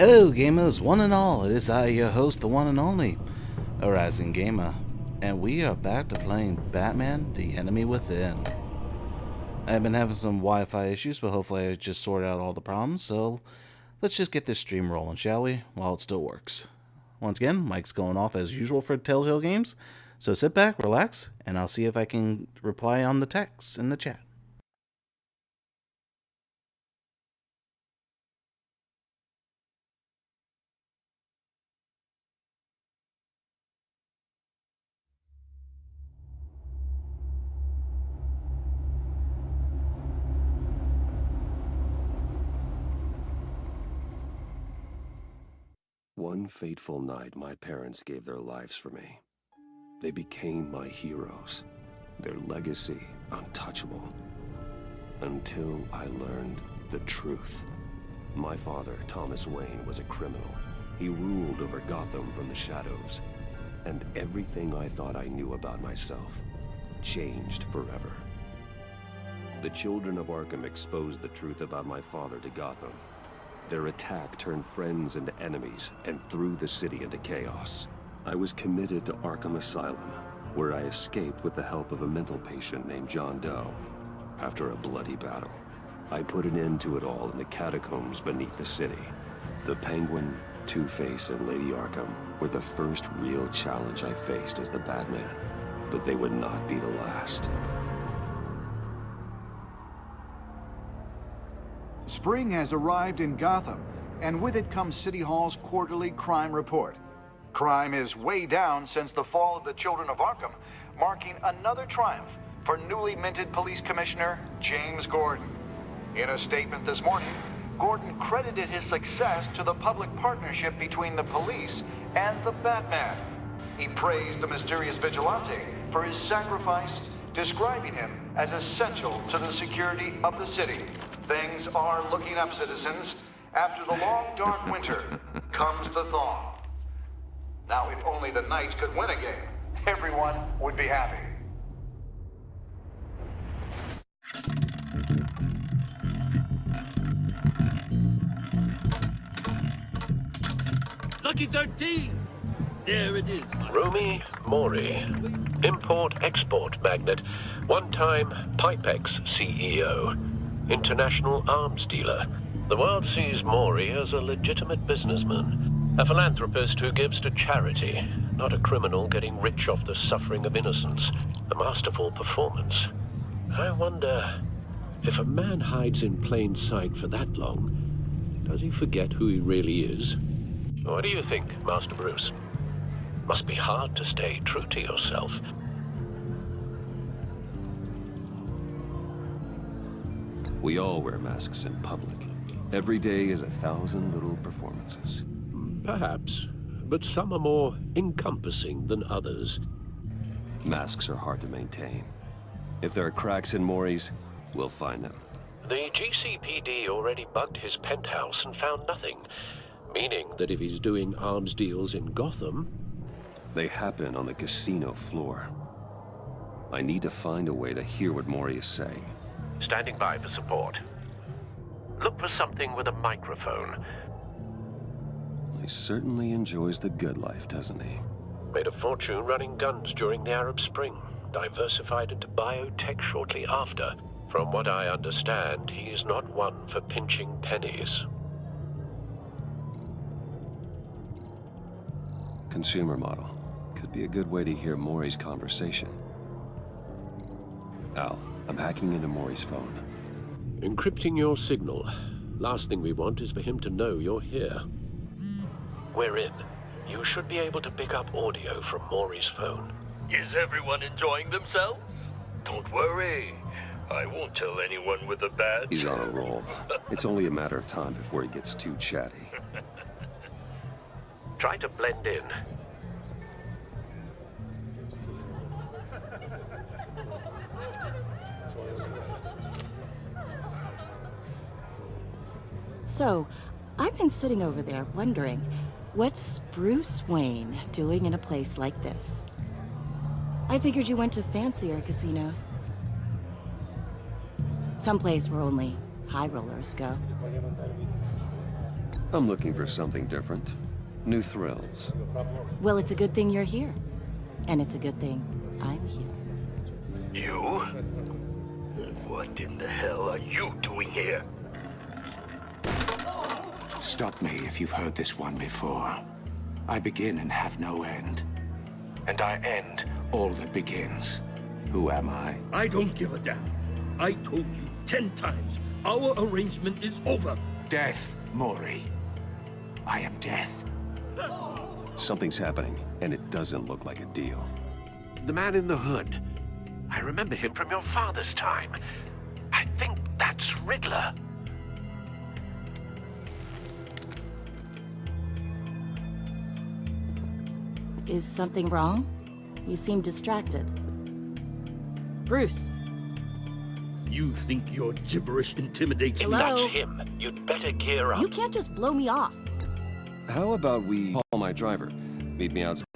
Hello gamers, one and all, it is I, your host, the one and only, ArisingGamer, and we are back to playing Batman, The Enemy Within. I've been having some Wi-Fi issues, but hopefully I just sorted out all the problems, so let's just get this stream rolling, shall we, while it still works. Once again, mic's going off as usual for Telltale Games, so sit back, relax, and I'll see if I can reply on the text in the chat. One fateful night, my parents gave their lives for me. They became my heroes, their legacy untouchable. Until I learned the truth. My father, Thomas Wayne, was a criminal. He ruled over Gotham from the shadows. And everything I thought I knew about myself changed forever. The children of Arkham exposed the truth about my father to Gotham. Their attack turned friends into enemies and threw the city into chaos. I was committed to Arkham Asylum, where I escaped with the help of a mental patient named John Doe. After a bloody battle, I put an end to it all in the catacombs beneath the city. The Penguin, Two-Face, and Lady Arkham were the first real challenge I faced as the Batman, but they would not be the last. Spring has arrived in Gotham, and with it comes City Hall's quarterly crime report. Crime is way down since the fall of the Children of Arkham, marking another triumph for newly minted Police Commissioner James Gordon. In a statement this morning, Gordon credited his success to the public partnership between the police and the Batman. He praised the mysterious vigilante for his sacrifice, describing him as essential to the security of the city. Things are looking up, citizens. After the long, dark winter comes the thaw. Now, if only the Knights could win a game, everyone would be happy. Lucky 13! There it is, my Rumi Mori, import-export magnate, one-time Pipex CEO, international arms dealer. The world sees Mori as a legitimate businessman, a philanthropist who gives to charity, not a criminal getting rich off the suffering of innocence. A masterful performance. I wonder, if a man hides in plain sight for that long, does he forget who he really is? What do you think, Master Bruce? Must be hard to stay true to yourself. We all wear masks in public. Every day is 1,000 little performances. Perhaps, but some are more encompassing than others. Masks are hard to maintain. If there are cracks in Mori's, we'll find them. The GCPD already bugged his penthouse and found nothing, meaning that if he's doing arms deals in Gotham... They happen on the casino floor. I need to find a way to hear what Mori is saying. Standing by for support. Look for something with a microphone. He certainly enjoys the good life, doesn't he? Made a fortune running guns during the Arab Spring. Diversified into biotech shortly after. From what I understand, he's not one for pinching pennies. Consumer model. Could be a good way to hear Mori's conversation. Al, I'm hacking into Mori's phone. Encrypting your signal. Last thing we want is for him to know you're here. We're in. You should be able to pick up audio from Mori's phone. Is everyone enjoying themselves? Don't worry. I won't tell anyone with a badge. He's on a roll. It's only a matter of time before he gets too chatty. Try to blend in. So, I've been sitting over there wondering, what's Bruce Wayne doing in a place like this? I figured you went to fancier casinos. Someplace where only high rollers go. I'm looking for something different. New thrills. Well, it's a good thing you're here. And it's a good thing I'm here. You? What in the hell are you doing here? Stop me if you've heard this one before. I begin and have no end. And I end all that begins. Who am I? I don't give a damn. I told you 10 times. Our arrangement is over. Death, Mori. I am death. Something's happening, and it doesn't look like a deal. The man in the hood. I remember him from your father's time. I think that's Riddler. Is something wrong? You seem distracted. Bruce. You think your gibberish intimidates me? Hello? That's him. You'd better gear up. You can't just blow me off. How about we call my driver? Meet me outside.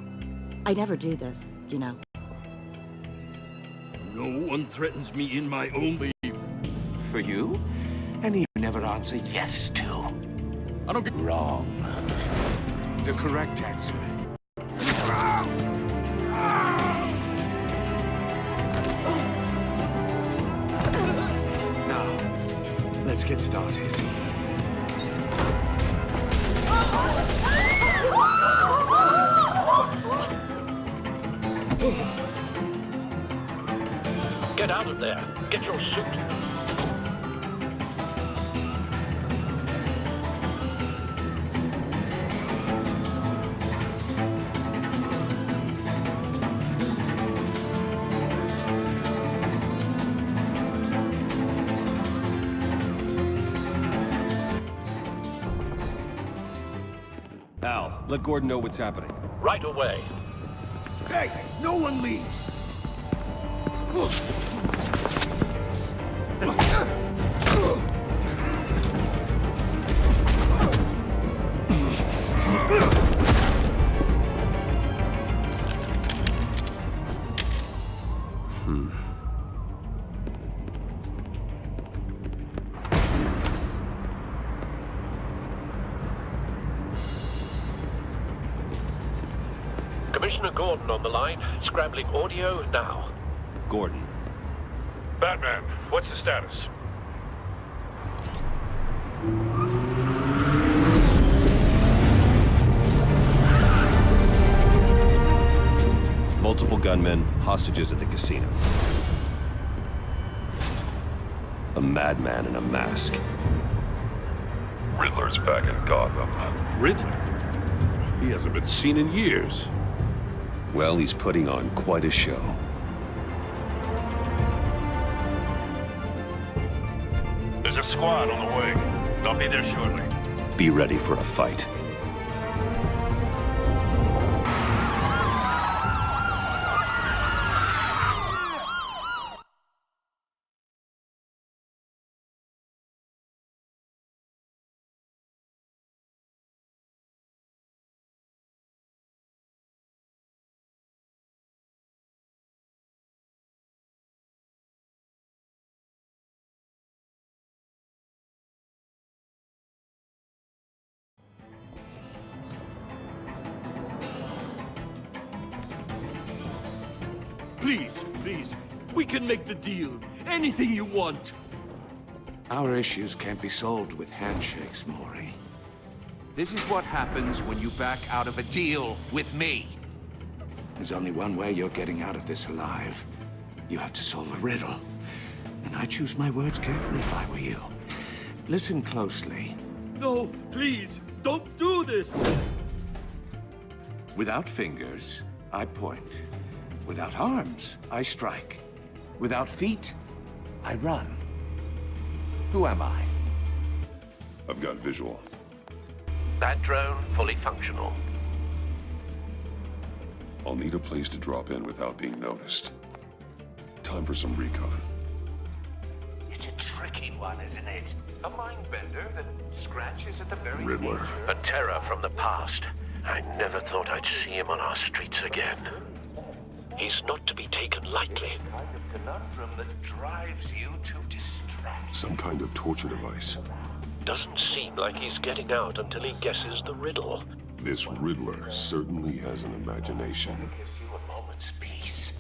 I never do this, you know. No one threatens me in my own leave. For you? And you never answer Yes to. I don't get wrong. The correct answer. Now, let's get started. Get out of there. Get your suit. Al, let Gordon know what's happening. Right away. Hey, no one leaves. Commissioner Gordon on the line, scrambling audio now. Gordon. Batman, what's the status? Multiple gunmen, hostages at the casino. A madman in a mask. Riddler's back in Gotham. Riddler? He hasn't been seen in years. Well, he's putting on quite a show. There's a squad on the way. I'll be there shortly. Be ready for a fight. Please, please, we can make the deal. Anything you want. Our issues can't be solved with handshakes, Mori. This is what happens when you back out of a deal with me. There's only one way you're getting out of this alive. You have to solve a riddle. And I choose my words carefully if I were you. Listen closely. No, please, don't do this. Without fingers, I point. Without arms, I strike. Without feet, I run. Who am I? I've got visual. That drone fully functional. I'll need a place to drop in without being noticed. Time for some recon. It's a tricky one, isn't it? A mind bender that scratches at the very Riddler. nature. A terror from the past. I never thought I'd see him on our streets again. He's not to be taken lightly. The kind of conundrum that drives you to distract. Some kind of torture device. Doesn't seem like he's getting out until he guesses the riddle. This Riddler certainly has an imagination. Gives you a moment's peace.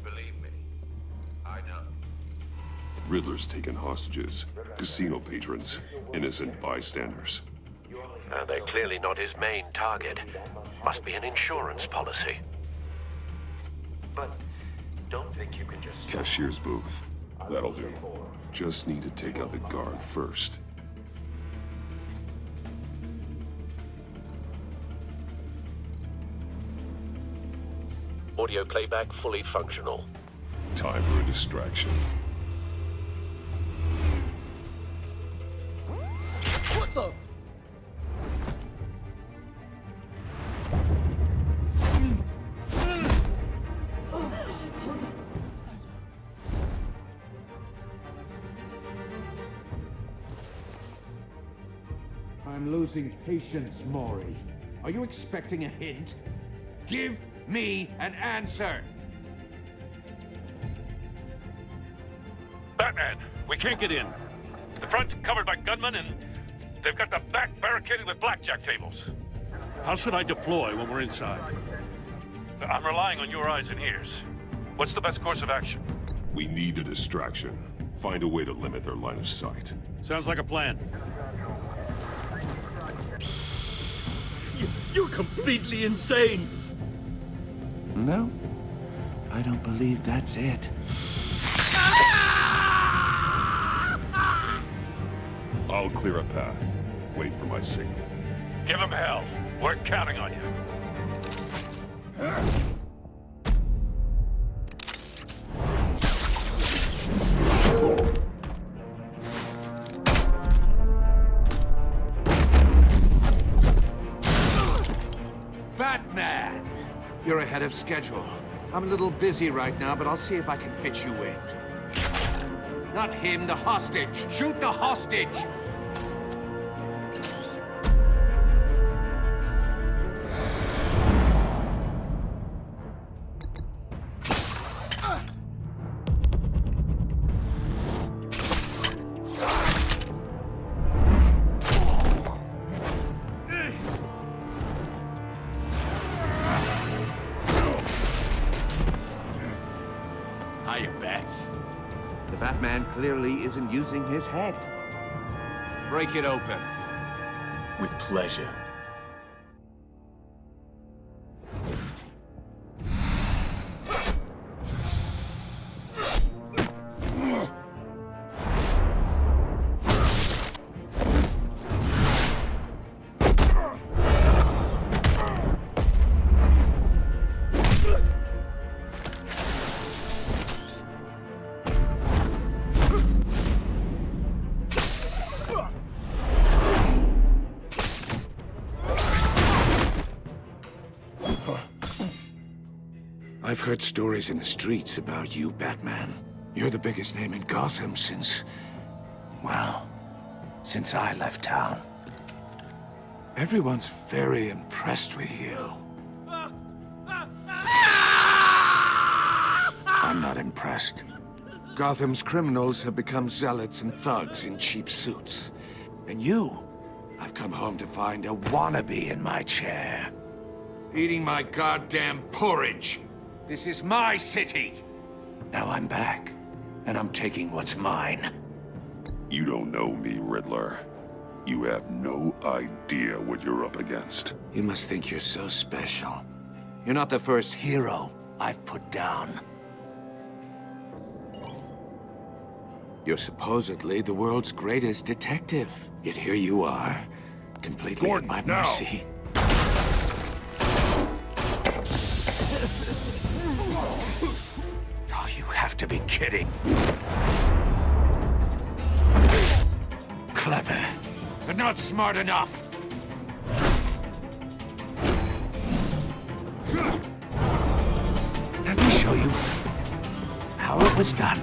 Believe me, I know. Riddler's taken hostages, casino patrons, innocent bystanders. They're clearly not his main target. Must be an insurance policy. But don't think you can just... Cashier's booth. That'll do. Just need to take out the guard first. Audio playback fully functional. Time for a distraction. What the? I'm losing patience, Maury. Are you expecting a hint? Give me an answer! Batman, we can't get in. The front's covered by gunmen, and they've got the back barricaded with blackjack tables. How should I deploy when we're inside? I'm relying on your eyes and ears. What's the best course of action? We need a distraction. Find a way to limit their line of sight. Sounds like a plan. You're completely insane! No, I don't believe that's it. I'll clear a path. Wait for my signal. Give him hell. We're counting on you. Batman! You're ahead of schedule. I'm a little busy right now, but I'll see if I can fit you in. Not him, the hostage! Shoot the hostage! Hiya, Bats. The Batman clearly isn't using his head. Break it open. With pleasure. I've heard stories in the streets about you, Batman. You're the biggest name in Gotham since... well, since I left town. Everyone's very impressed with you. I'm not impressed. Gotham's criminals have become zealots and thugs in cheap suits. And you, I've come home to find a wannabe in my chair. Eating my goddamn porridge. This is my city. Now I'm back, and I'm taking what's mine. You don't know me, Riddler. You have no idea what you're up against. You must think you're so special. You're not the first hero I've put down. You're supposedly the world's greatest detective. Yet here you are, completely at my mercy. Oh, you have to be kidding. Clever, but not smart enough. Let me show you how it was done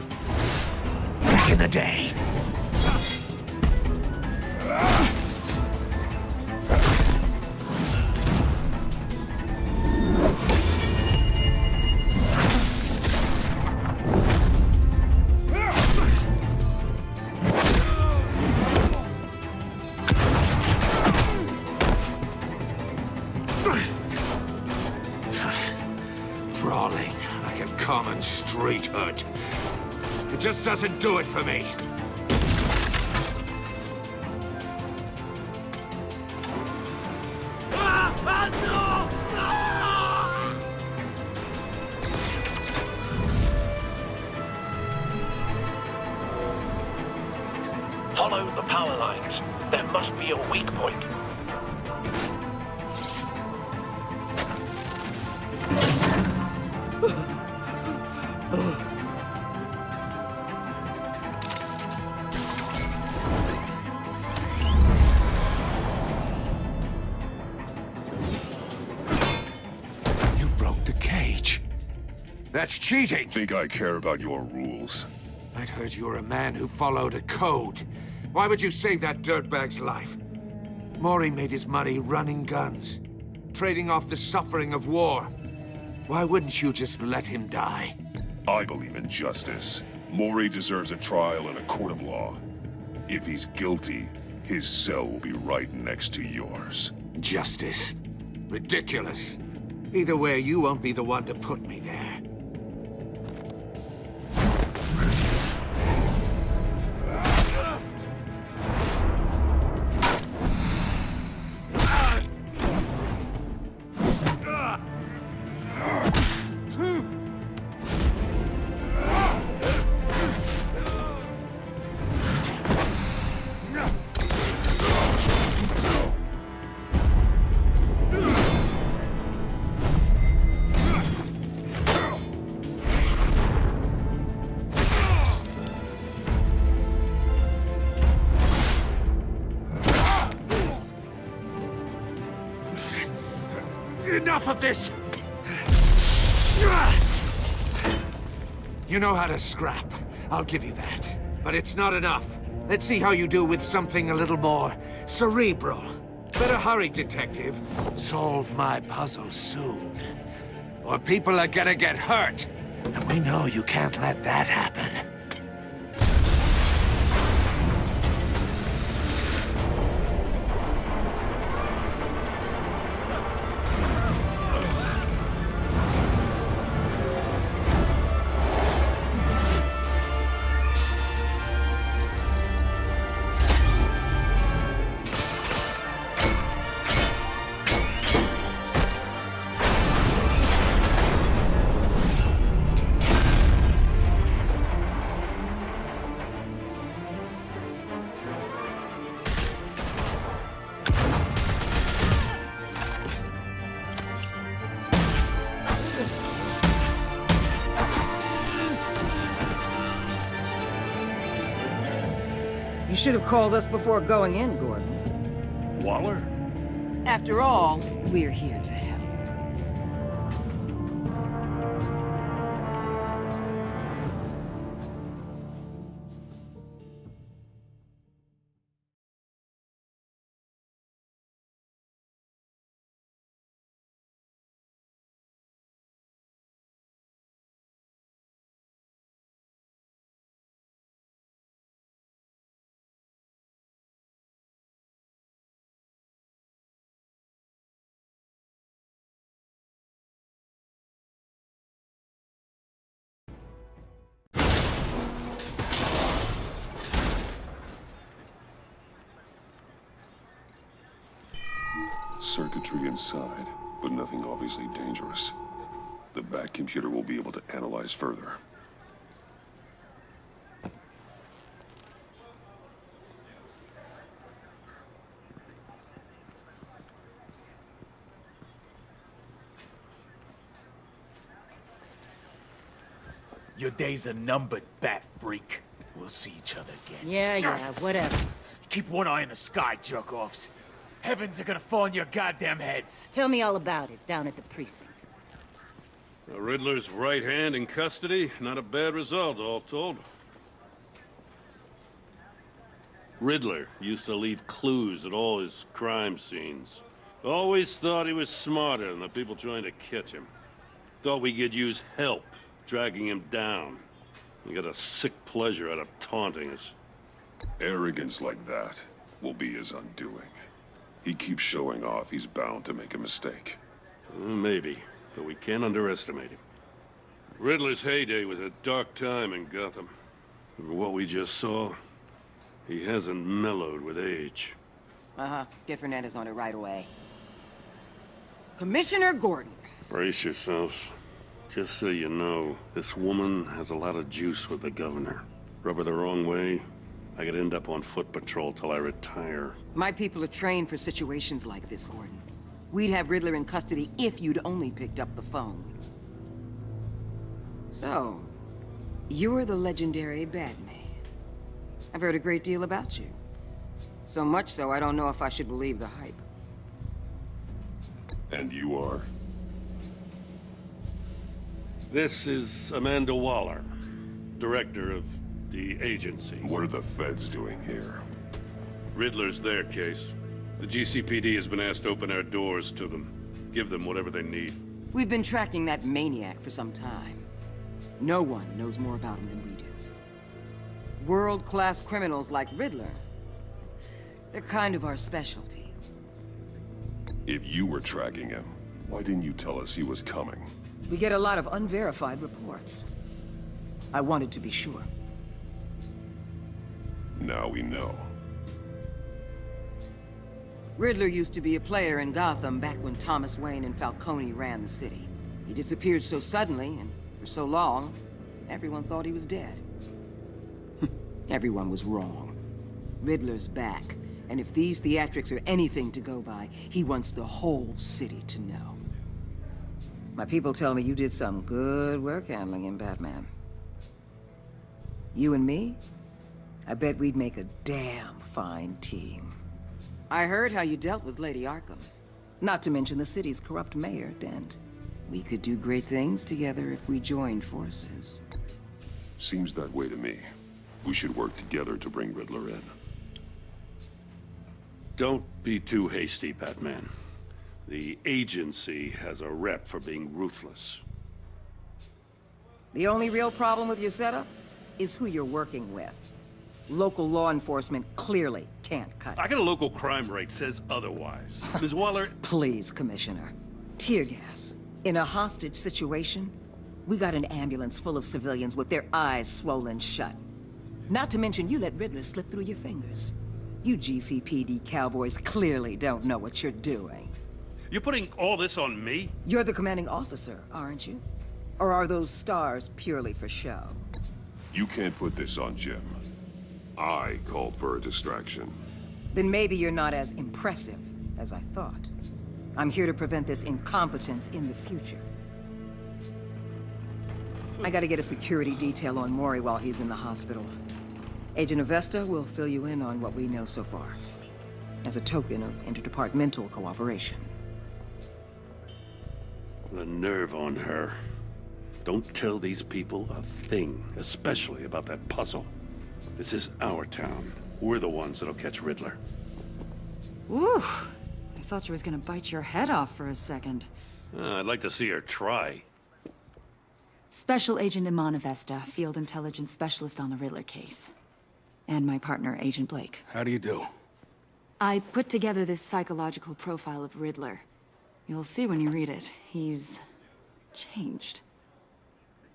back in the day. Crawling like a common street hood. It just doesn't do it for me. Follow the power lines. There must be a weak point. You broke the cage. That's cheating. Think I care about your rules? I'd heard you were a man who followed a code. Why would you save that dirtbag's life? Mori made his money running guns, trading off the suffering of war. Why wouldn't you just let him die? I believe in justice. Mori deserves a trial in a court of law. If he's guilty, his cell will be right next to yours. Justice? Ridiculous. Either way, you won't be the one to put me there. Enough of this! You know how to scrap. I'll give you that. But it's not enough. Let's see how you do with something a little more cerebral. Better hurry, detective. Solve my puzzle soon. Or people are gonna get hurt. And we know you can't let that happen. You should have called us before going in, Gordon. Waller? After all, we're here to help. Circuitry inside, but nothing obviously dangerous. The back computer will be able to analyze further. Your days are numbered, bat freak. We'll see each other again. Yeah, whatever. Keep one eye in the sky, jerk-offs. Heavens are gonna fall on your goddamn heads. Tell me all about it down at the precinct. The Riddler's right hand in custody. Not a bad result, all told. Riddler used to leave clues at all his crime scenes. Always thought he was smarter than the people trying to catch him. Thought we could use help dragging him down. He got a sick pleasure out of taunting us. Arrogance like that will be his undoing. He keeps showing off, he's bound to make a mistake. Maybe, but we can't underestimate him. Riddler's heyday was a dark time in Gotham. From what we just saw, he hasn't mellowed with age. Uh-huh. Get Fernandez on it right away. Commissioner Gordon. Brace yourselves. Just so you know, this woman has a lot of juice with the governor. Rub her the wrong way, I could end up on foot patrol till I retire. My people are trained for situations like this, Gordon. We'd have Riddler in custody if you'd only picked up the phone. So, you're the legendary Batman. I've heard a great deal about you. So much so, I don't know if I should believe the hype. And you are? This is Amanda Waller, director of the agency. What are the feds doing here? Riddler's their case. The GCPD has been asked to open our doors to them. Give them whatever they need. We've been tracking that maniac for some time. No one knows more about him than we do. World-class criminals like Riddler. They're kind of our specialty. If you were tracking him, why didn't you tell us he was coming? We get a lot of unverified reports. I wanted to be sure. Now we know. Riddler used to be a player in Gotham back when Thomas Wayne and Falcone ran the city. He disappeared so suddenly, and for so long, everyone thought he was dead. Everyone was wrong. Riddler's back, and if these theatrics are anything to go by, he wants the whole city to know. My people tell me you did some good work handling him, Batman. You and me? I bet we'd make a damn fine team. I heard how you dealt with Lady Arkham. Not to mention the city's corrupt mayor, Dent. We could do great things together if we joined forces. Seems that way to me. We should work together to bring Riddler in. Don't be too hasty, Batman. The agency has a rep for being ruthless. The only real problem with your setup is who you're working with. Local law enforcement clearly can't cut it. I got a local crime rate says otherwise. Ms. Waller... Please, Commissioner. Tear gas. In a hostage situation, we got an ambulance full of civilians with their eyes swollen shut. Not to mention you let Riddler slip through your fingers. You GCPD cowboys clearly don't know what you're doing. You're putting all this on me? You're the commanding officer, aren't you? Or are those stars purely for show? You can't put this on Jim. I called for a distraction. Then maybe you're not as impressive as I thought. I'm here to prevent this incompetence in the future. I gotta get a security detail on Mori while he's in the hospital. Agent Avesta will fill you in on what we know so far, as a token of interdepartmental cooperation. The nerve on her. Don't tell these people a thing, especially about that puzzle. This is our town. We're the ones that'll catch Riddler. Ooh, I thought she was gonna bite your head off for a second. I'd like to see her try. Special Agent Iman Avesta, Field Intelligence Specialist on the Riddler case. And my partner, Agent Blake. How do you do? I put together this psychological profile of Riddler. You'll see when you read it. He's changed.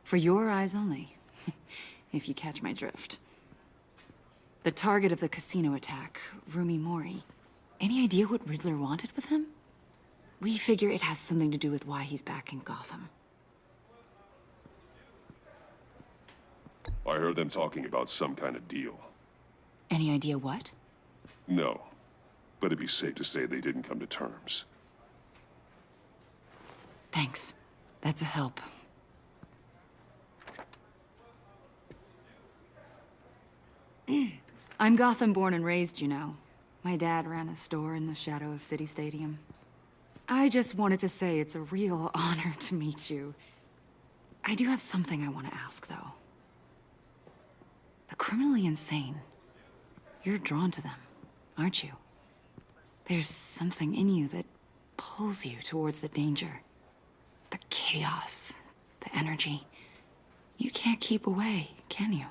For your eyes only, if you catch my drift. The target of the casino attack, Rumi Mori. Any idea what Riddler wanted with him? We figure it has something to do with why he's back in Gotham. I heard them talking about some kind of deal. Any idea what? No, but it'd be safe to say they didn't come to terms. Thanks. That's a help. I'm Gotham born and raised, you know. My dad ran a store in the shadow of City Stadium. I just wanted to say it's a real honor to meet you. I do have something I want to ask, though. The criminally insane. You're drawn to them, aren't you? There's something in you that pulls you towards the danger. The chaos, the energy. You can't keep away, can you?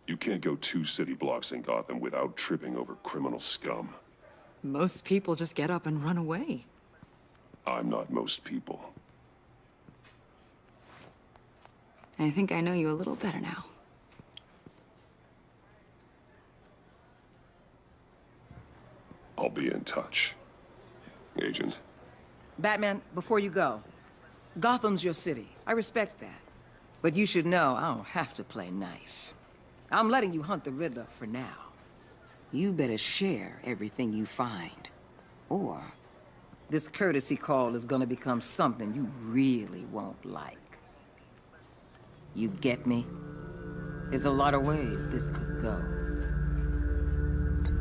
You can't go 2 city blocks in Gotham without tripping over criminal scum. Most people just get up and run away. I'm not most people. I think I know you a little better now. I'll be in touch. Agent. Batman, before you go, Gotham's your city. I respect that. But you should know I don't have to play nice. I'm letting you hunt the Riddler for now. You better share everything you find. Or this courtesy call is gonna become something you really won't like. You get me? There's a lot of ways this could go.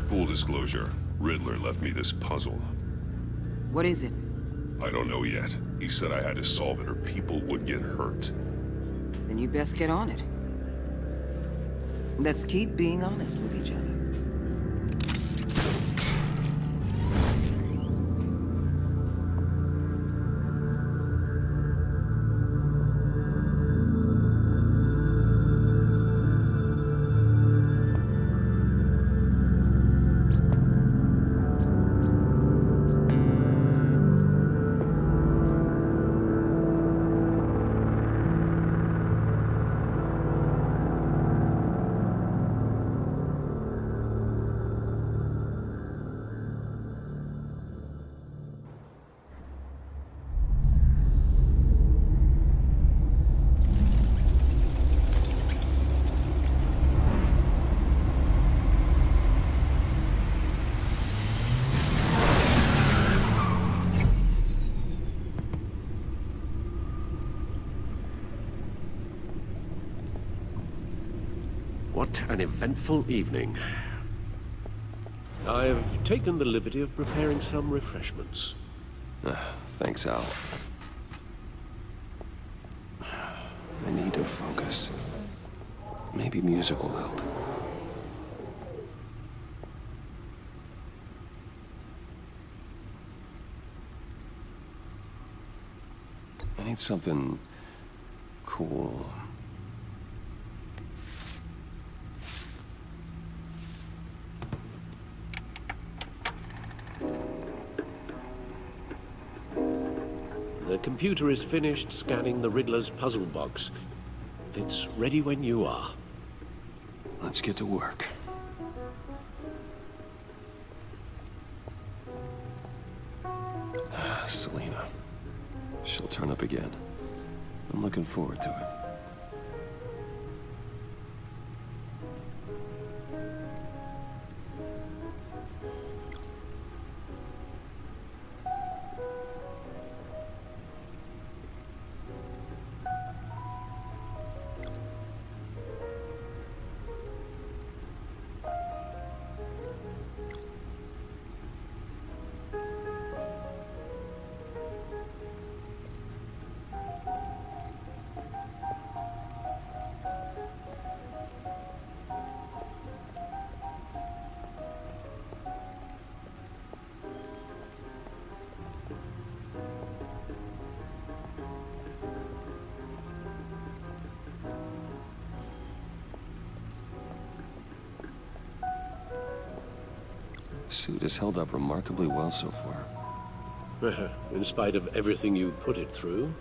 Full disclosure, Riddler left me this puzzle. What is it? I don't know yet. He said I had to solve it or people would get hurt. Then you best get on it. Let's keep being honest with each other. What an eventful evening. I've taken the liberty of preparing some refreshments. Thanks, Al. I need to focus. Maybe music will help. I need something cool. The computer is finished scanning the Riddler's puzzle box. It's ready when you are. Let's get to work. Selena. She'll turn up again. I'm looking forward to it. The suit has held up remarkably well so far. In spite of everything you put it through?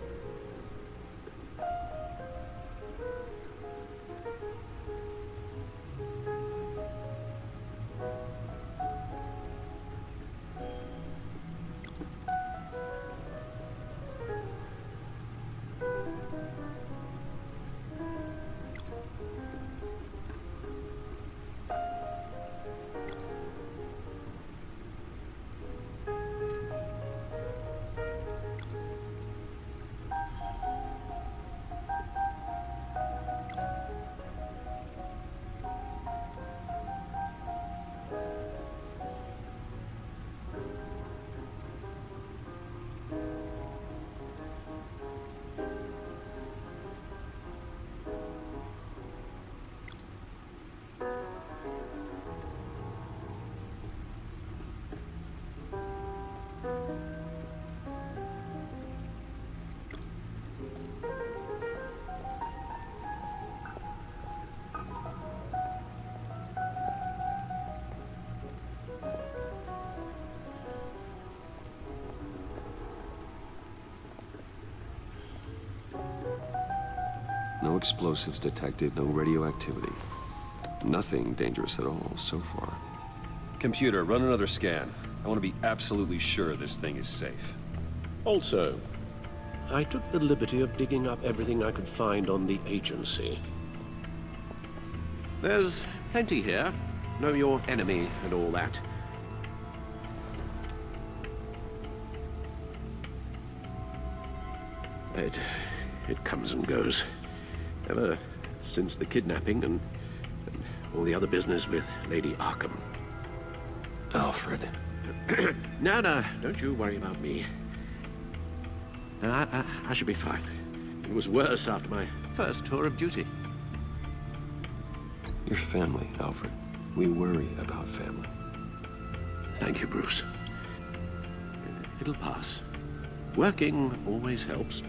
No explosives detected, no radioactivity. Nothing dangerous at all so far. Computer, run another scan. I want to be absolutely sure this thing is safe. Also, I took the liberty of digging up everything I could find on the agency. There's plenty here. Know your enemy and all that. It comes and goes. Ever since the kidnapping and all the other business with Lady Arkham. Alfred. No, don't you worry about me. No, I should be fine. It was worse after my first tour of duty. Your family, Alfred. We worry about family. Thank you, Bruce. It'll pass. Working always helps.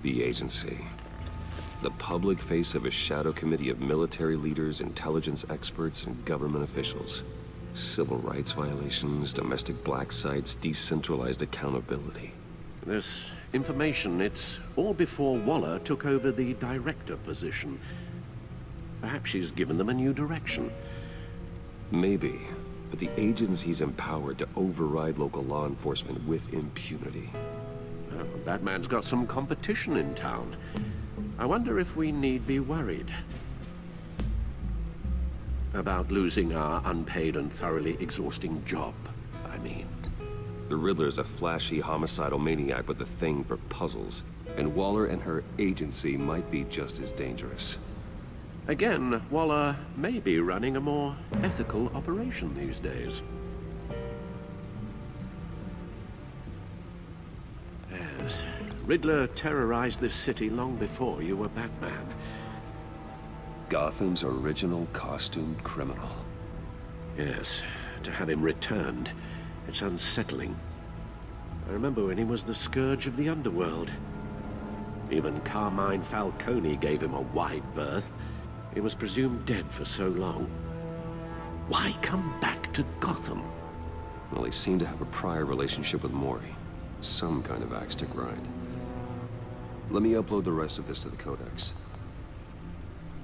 The agency. The public face of a shadow committee of military leaders, intelligence experts, and government officials. Civil rights violations, domestic black sites, decentralized accountability. This information, it's all before Waller took over the director position. Perhaps she's given them a new direction. Maybe, but the agency's empowered to override local law enforcement with impunity. Batman's got some competition in town. I wonder if we need be worried about losing our unpaid and thoroughly exhausting job, I mean. The Riddler's a flashy homicidal maniac with a thing for puzzles, and Waller and her agency might be just as dangerous. Again, Waller may be running a more ethical operation these days. Yes, Riddler terrorized this city long before you were Batman. Gotham's original costumed criminal. Yes, to have him returned, it's unsettling. I remember when he was the scourge of the underworld. Even Carmine Falcone gave him a wide berth. He was presumed dead for so long. Why come back to Gotham? Well, he seemed to have a prior relationship with Mori. Some kind of axe to grind. Let me upload the rest of this to the Codex.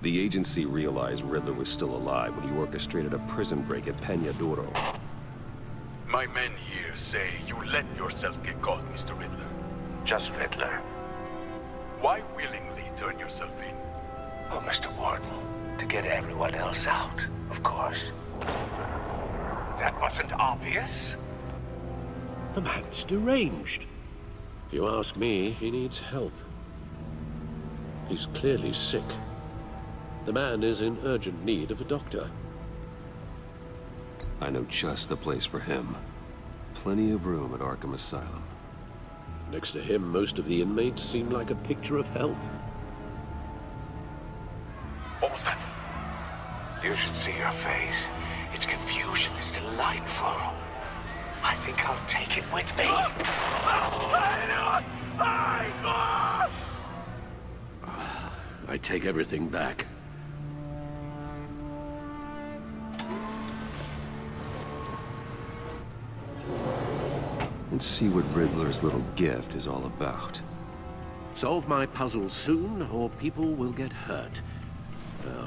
The agency realized Riddler was still alive when he orchestrated a prison break at Peña Duro. My men here say you let yourself get caught, Mr. Riddler. Just Riddler. Why willingly turn yourself in? Oh, Mr. Warden, to get everyone else out, of course. That wasn't obvious. The man's deranged. If you ask me, he needs help. He's clearly sick. The man is in urgent need of a doctor. I know just the place for him. Plenty of room at Arkham Asylum. Next to him, most of the inmates seem like a picture of health. What was that? You should see your face. Its confusion is delightful. I think I'll take it with me. I take everything back. Let's see what Riddler's little gift is all about. Solve my puzzle soon, or people will get hurt.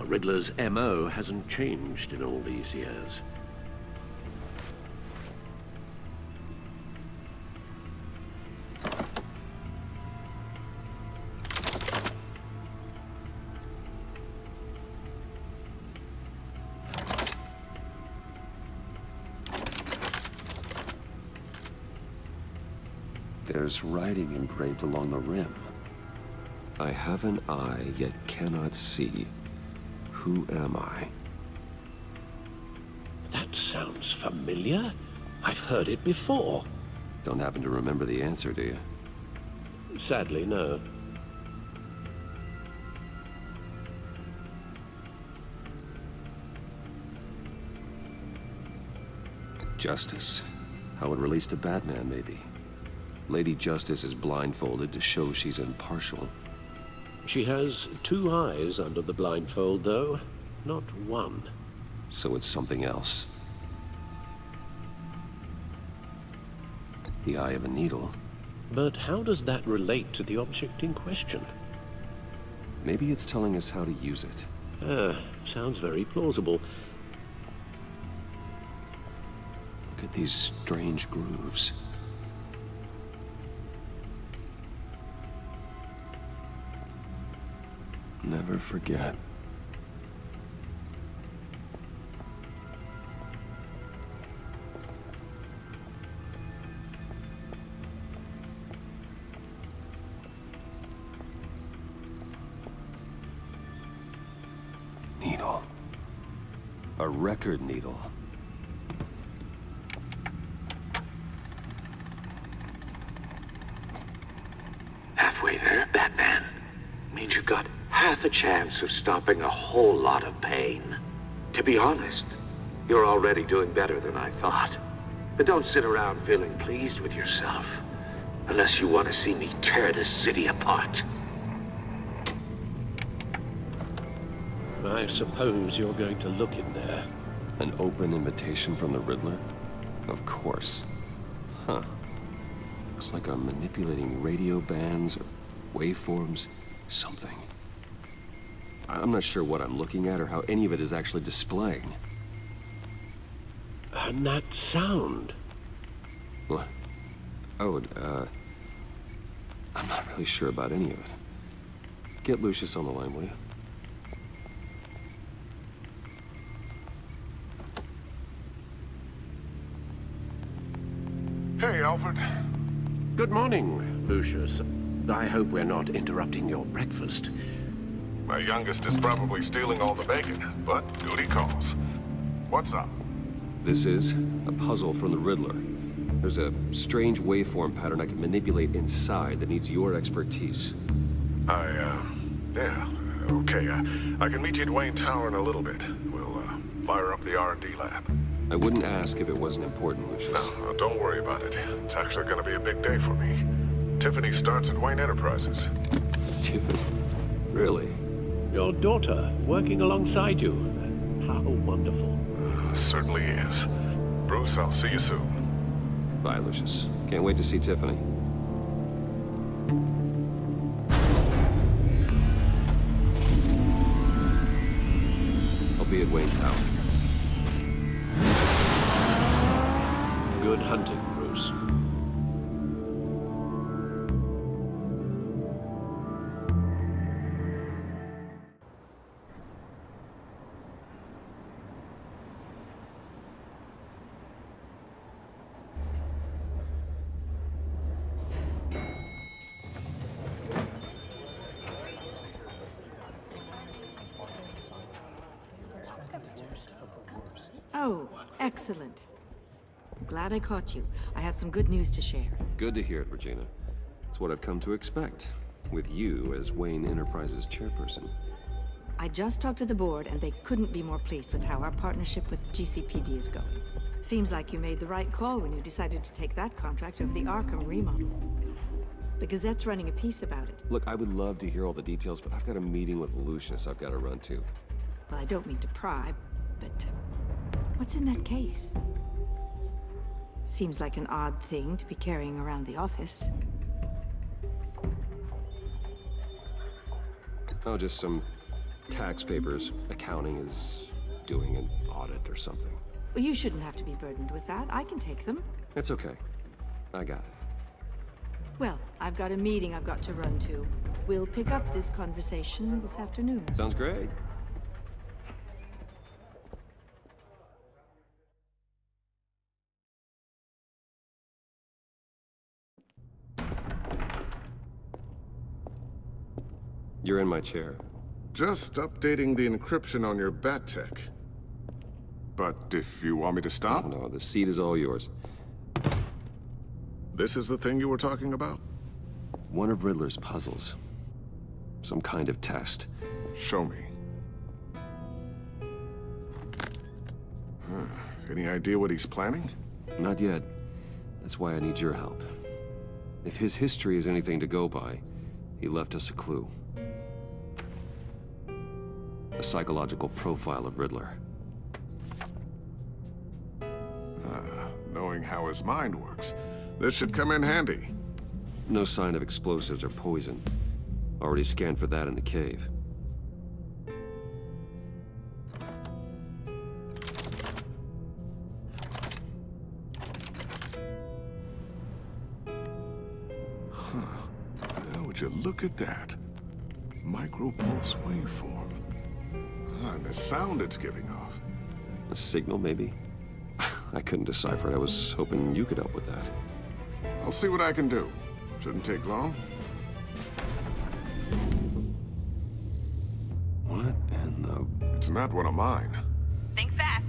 Riddler's MO hasn't changed in all these years. There's writing engraved along the rim. I have an eye, yet cannot see. Who am I? That sounds familiar. I've heard it before. Don't happen to remember the answer, do you? Sadly, no. Justice. How it relates to Batman, maybe. Lady Justice is blindfolded to show she's impartial. She has two eyes under the blindfold, though, not one. So it's something else. The eye of a needle. But how does that relate to the object in question? Maybe it's telling us how to use it. Sounds very plausible. Look at these strange grooves. Never forget. Needle. A record needle. Halfway there, Batman. Means you've got half a chance of stopping a whole lot of pain. To be honest, you're already doing better than I thought. But don't sit around feeling pleased with yourself, unless you want to see me tear this city apart. I suppose you're going to look in there. An open invitation from the Riddler? Of course. Huh. Looks like I'm manipulating radio bands or waveforms, something. I'm not sure what I'm looking at or how any of it is actually displaying. And that sound. What? Oh, I'm not really sure about any of it. Get Lucius on the line, will you? Hey, Alfred. Good morning, Lucius. I hope we're not interrupting your breakfast. My youngest is probably stealing all the bacon, but duty calls. What's up? This is a puzzle from the Riddler. There's a strange waveform pattern I can manipulate inside that needs your expertise. Yeah, okay. I can meet you at Wayne Tower in a little bit. We'll, fire up the R&D lab. I wouldn't ask if it wasn't important, Lucius. No, don't worry about it. It's actually gonna be a big day for me. Tiffany starts at Wayne Enterprises. Tiffany? Really? Your daughter working alongside you. How wonderful. Certainly is. Bruce, I'll see you soon. Bye, Lucius. Can't wait to see Tiffany. I'll be at Wayne Tower. Good hunting, Bruce. Oh, excellent. Glad I caught you. I have some good news to share. Good to hear it, Regina. It's what I've come to expect, with you as Wayne Enterprises chairperson. I just talked to the board, and they couldn't be more pleased with how our partnership with GCPD is going. Seems like you made the right call when you decided to take that contract over the Arkham remodel. The Gazette's running a piece about it. Look, I would love to hear all the details, but I've got a meeting with Lucius I've got to run to. Well, I don't mean to pry, but what's in that case? Seems like an odd thing to be carrying around the office. Oh, just some tax papers. Accounting is doing an audit or something. Well, you shouldn't have to be burdened with that. I can take them. It's okay. I got it. Well, I've got a meeting I've got to run to. We'll pick up this conversation this afternoon. Sounds great. You're in my chair. Just updating the encryption on your bat tech. But if you want me to stop? No, the seat is all yours. This is the thing you were talking about? One of Riddler's puzzles. Some kind of test. Show me. Any idea what he's planning? Not yet. That's why I need your help. If his history is anything to go by, he left us a clue. A psychological profile of Riddler. Knowing how his mind works, this should come in handy. No sign of explosives or poison. Already scanned for that in the cave. Would you look at that? Micropulse waveform. And the sound it's giving off. A signal, maybe? I couldn't decipher it. I was hoping you could help with that. I'll see what I can do. Shouldn't take long. What in the... It's not one of mine. Think fast.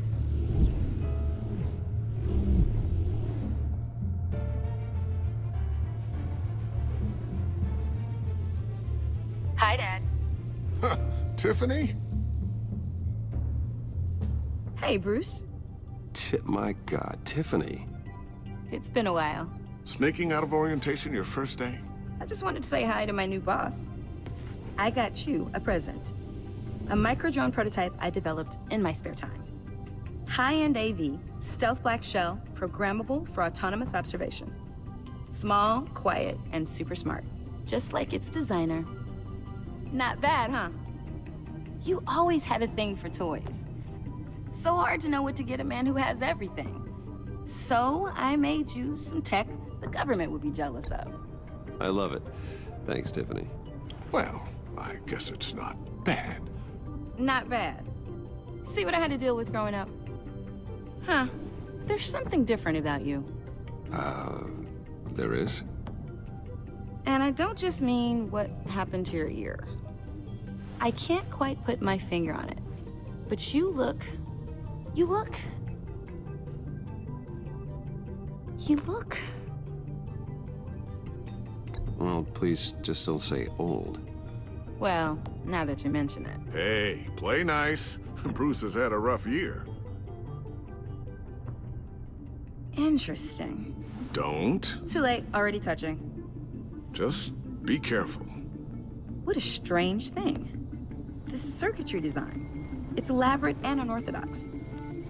Hi, Dad. Tiffany? Hey, Bruce. My God, Tiffany. It's been a while. Sneaking out of orientation your first day? I just wanted to say hi to my new boss. I got you a present. a micro-drone prototype I developed in my spare time. High-end AV, stealth black shell, programmable for autonomous observation. Small, quiet, and super smart, just like its designer. Not bad, huh? You always had a thing for toys. So hard to know what to get a man who has everything. So I made you some tech the government would be jealous of. I love it. Thanks, Tiffany. Well, I guess it's not bad. Not bad. See what I had to deal with growing up? Huh. There's something different about you. There is? And I don't just mean what happened to your ear. I can't quite put my finger on it. But you look... Well, please just don't say old. Well, now that you mention it. Hey, play nice. Bruce has had a rough year. Interesting. Don't. Too late, already touching. Just be careful. What a strange thing. This circuitry design. It's elaborate and unorthodox.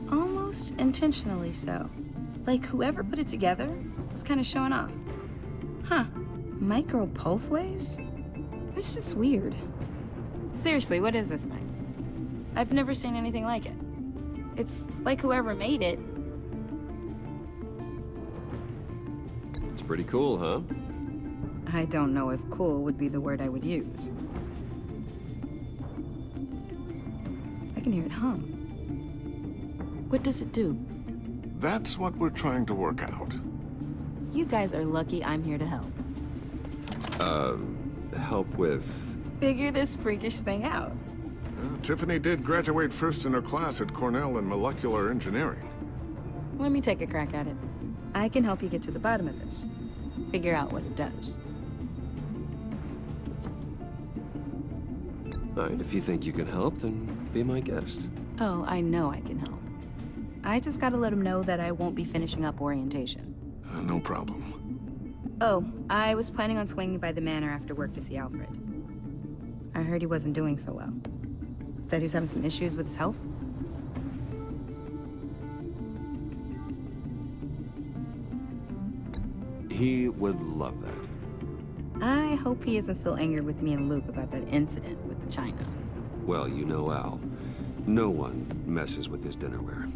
Almost intentionally so. Like whoever put it together was kind of showing off. Huh. Micro pulse waves? It's just weird. Seriously, what is this thing? I've never seen anything like it. It's like whoever made it. It's pretty cool, huh? I don't know if cool would be the word I would use. I can hear it hum. What does it do? That's what we're trying to work out. You guys are lucky I'm here to help. Help with... Figure this freakish thing out. Tiffany did graduate first in her class at Cornell in molecular engineering. Let me take a crack at it. I can help you get to the bottom of this. Figure out what it does. All right, if you think you can help, then be my guest. Oh, I know I can help. I just gotta let him know that I won't be finishing up orientation. No problem. Oh, I was planning on swinging by the manor after work to see Alfred. I heard he wasn't doing so well. That he was having some issues with his health. He would love that. I hope he isn't still angry with me and Luke about that incident with the china. Well, you know Al. No one messes with his dinnerware.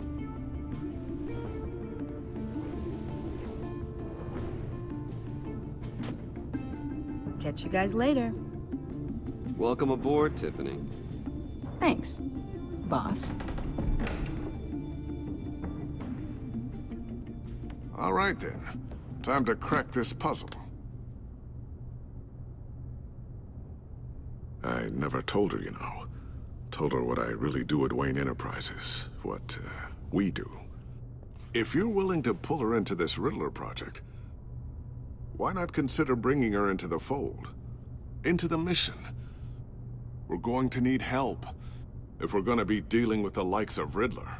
Catch you guys later. Welcome aboard, Tiffany. Thanks, boss. All right, then. Time to crack this puzzle. I never told her, you know. Told her what I really do at Wayne Enterprises. What, we do. If you're willing to pull her into this Riddler project, why not consider bringing her into the fold? Into the mission? We're going to need help if we're going to be dealing with the likes of Riddler.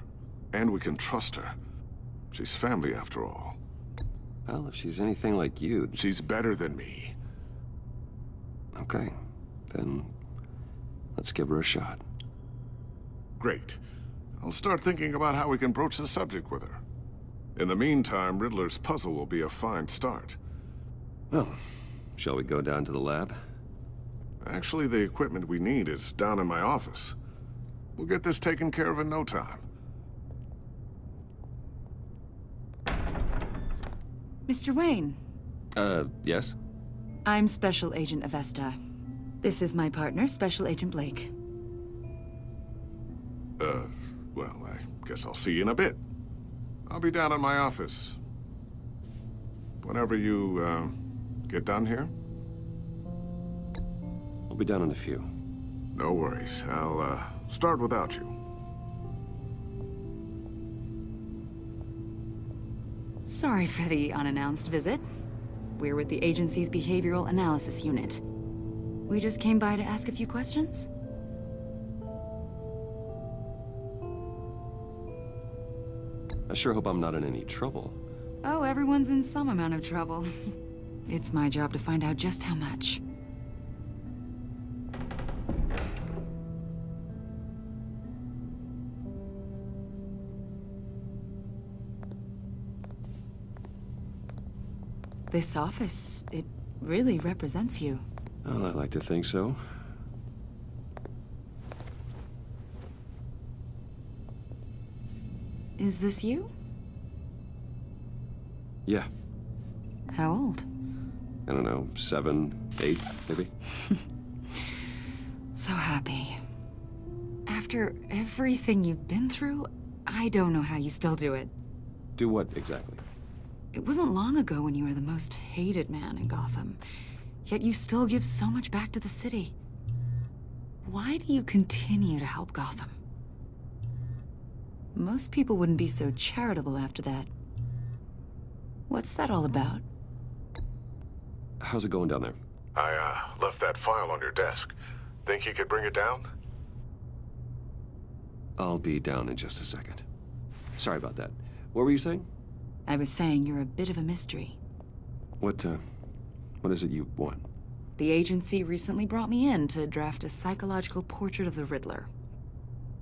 And we can trust her. She's family, after all. Well, if she's anything like you... She's better than me. Okay, then let's give her a shot. Great. I'll start thinking about how we can broach the subject with her. In the meantime, Riddler's puzzle will be a fine start. Well, shall we go down to the lab? Actually, the equipment we need is down in my office. We'll get this taken care of in no time. Mr. Wayne. Yes? I'm Special Agent Avesta. This is my partner, Special Agent Blake. Well, I guess I'll see you in a bit. I'll be down in my office. Whenever you, get done here? I'll be down in a few. No worries. I'll, start without you. Sorry for the unannounced visit. We're with the agency's Behavioral Analysis Unit. We just came by to ask a few questions. I sure hope I'm not in any trouble. Oh, everyone's in some amount of trouble. It's my job to find out just how much. This office, it really represents you. Well, I like to think so. Is this you? Yeah. How old? I don't know, 7, 8, maybe? So happy. After everything you've been through, I don't know how you still do it. Do what exactly? It wasn't long ago when you were the most hated man in Gotham, yet you still give so much back to the city. Why do you continue to help Gotham? Most people wouldn't be so charitable after that. What's that all about? How's it going down there? I, left that file on your desk. Think you could bring it down? I'll be down in just a second. Sorry about that. What were you saying? I was saying you're a bit of a mystery. What is it you want? The agency recently brought me in to draft a psychological portrait of the Riddler.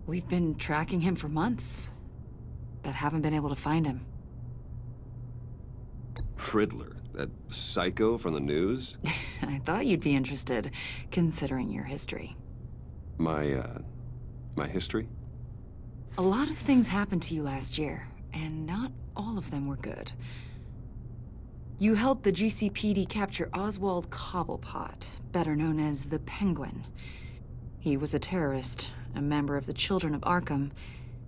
We've been tracking him for months, but haven't been able to find him. Riddler? That psycho from the news? I thought you'd be interested, considering your history. My history? A lot of things happened to you last year, and not all of them were good. You helped the GCPD capture Oswald Cobblepot, better known as the Penguin. He was a terrorist, a member of the Children of Arkham,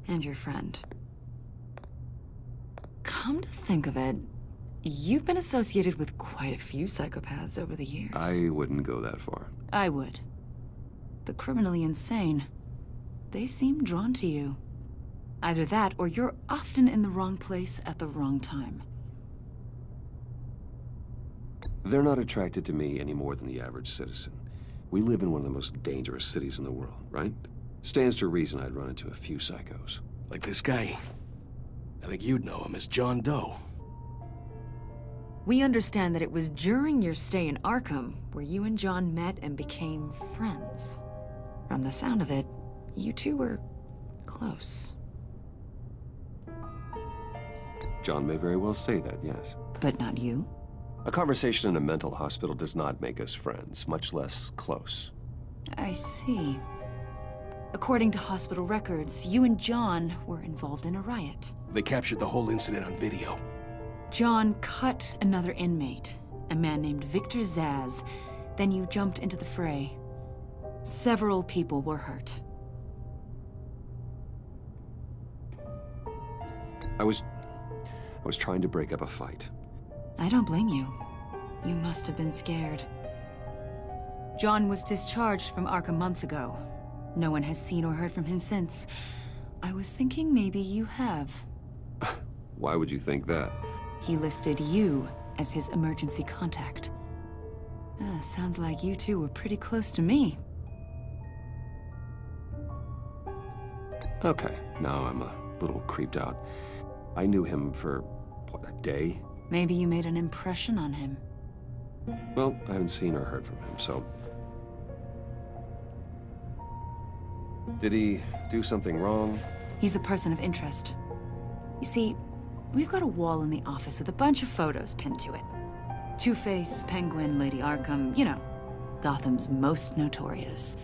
and your friend. Come to think of it, you've been associated with quite a few psychopaths over the years. I wouldn't go that far. I would. The criminally insane. They seem drawn to you. Either that, or you're often in the wrong place at the wrong time. They're not attracted to me any more than the average citizen. We live in one of the most dangerous cities in the world, right? Stands to reason I'd run into a few psychos. Like this guy. I think you'd know him as John Doe. We understand that it was during your stay in Arkham where you and John met and became friends. From the sound of it, you two were close. John may very well say that, yes. But not you? A conversation in a mental hospital does not make us friends, much less close. I see. According to hospital records, you and John were involved in a riot. They captured the whole incident on video. John cut another inmate, a man named Victor Zsasz. Then you jumped into the fray. Several people were hurt. I was trying to break up a fight. I don't blame you. You must have been scared. John was discharged from Arkham months ago. No one has seen or heard from him since. I was thinking maybe you have. Why would you think that? He listed you as his emergency contact. Sounds like you two were pretty close to me. Okay, now I'm a little creeped out. I knew him for, what, a day? Maybe you made an impression on him. Well, I haven't seen or heard from him, so... Did he do something wrong? He's a person of interest. You see, we've got a wall in the office with a bunch of photos pinned to it. Two-Face, Penguin, Lady Arkham, you know, Gotham's most notorious.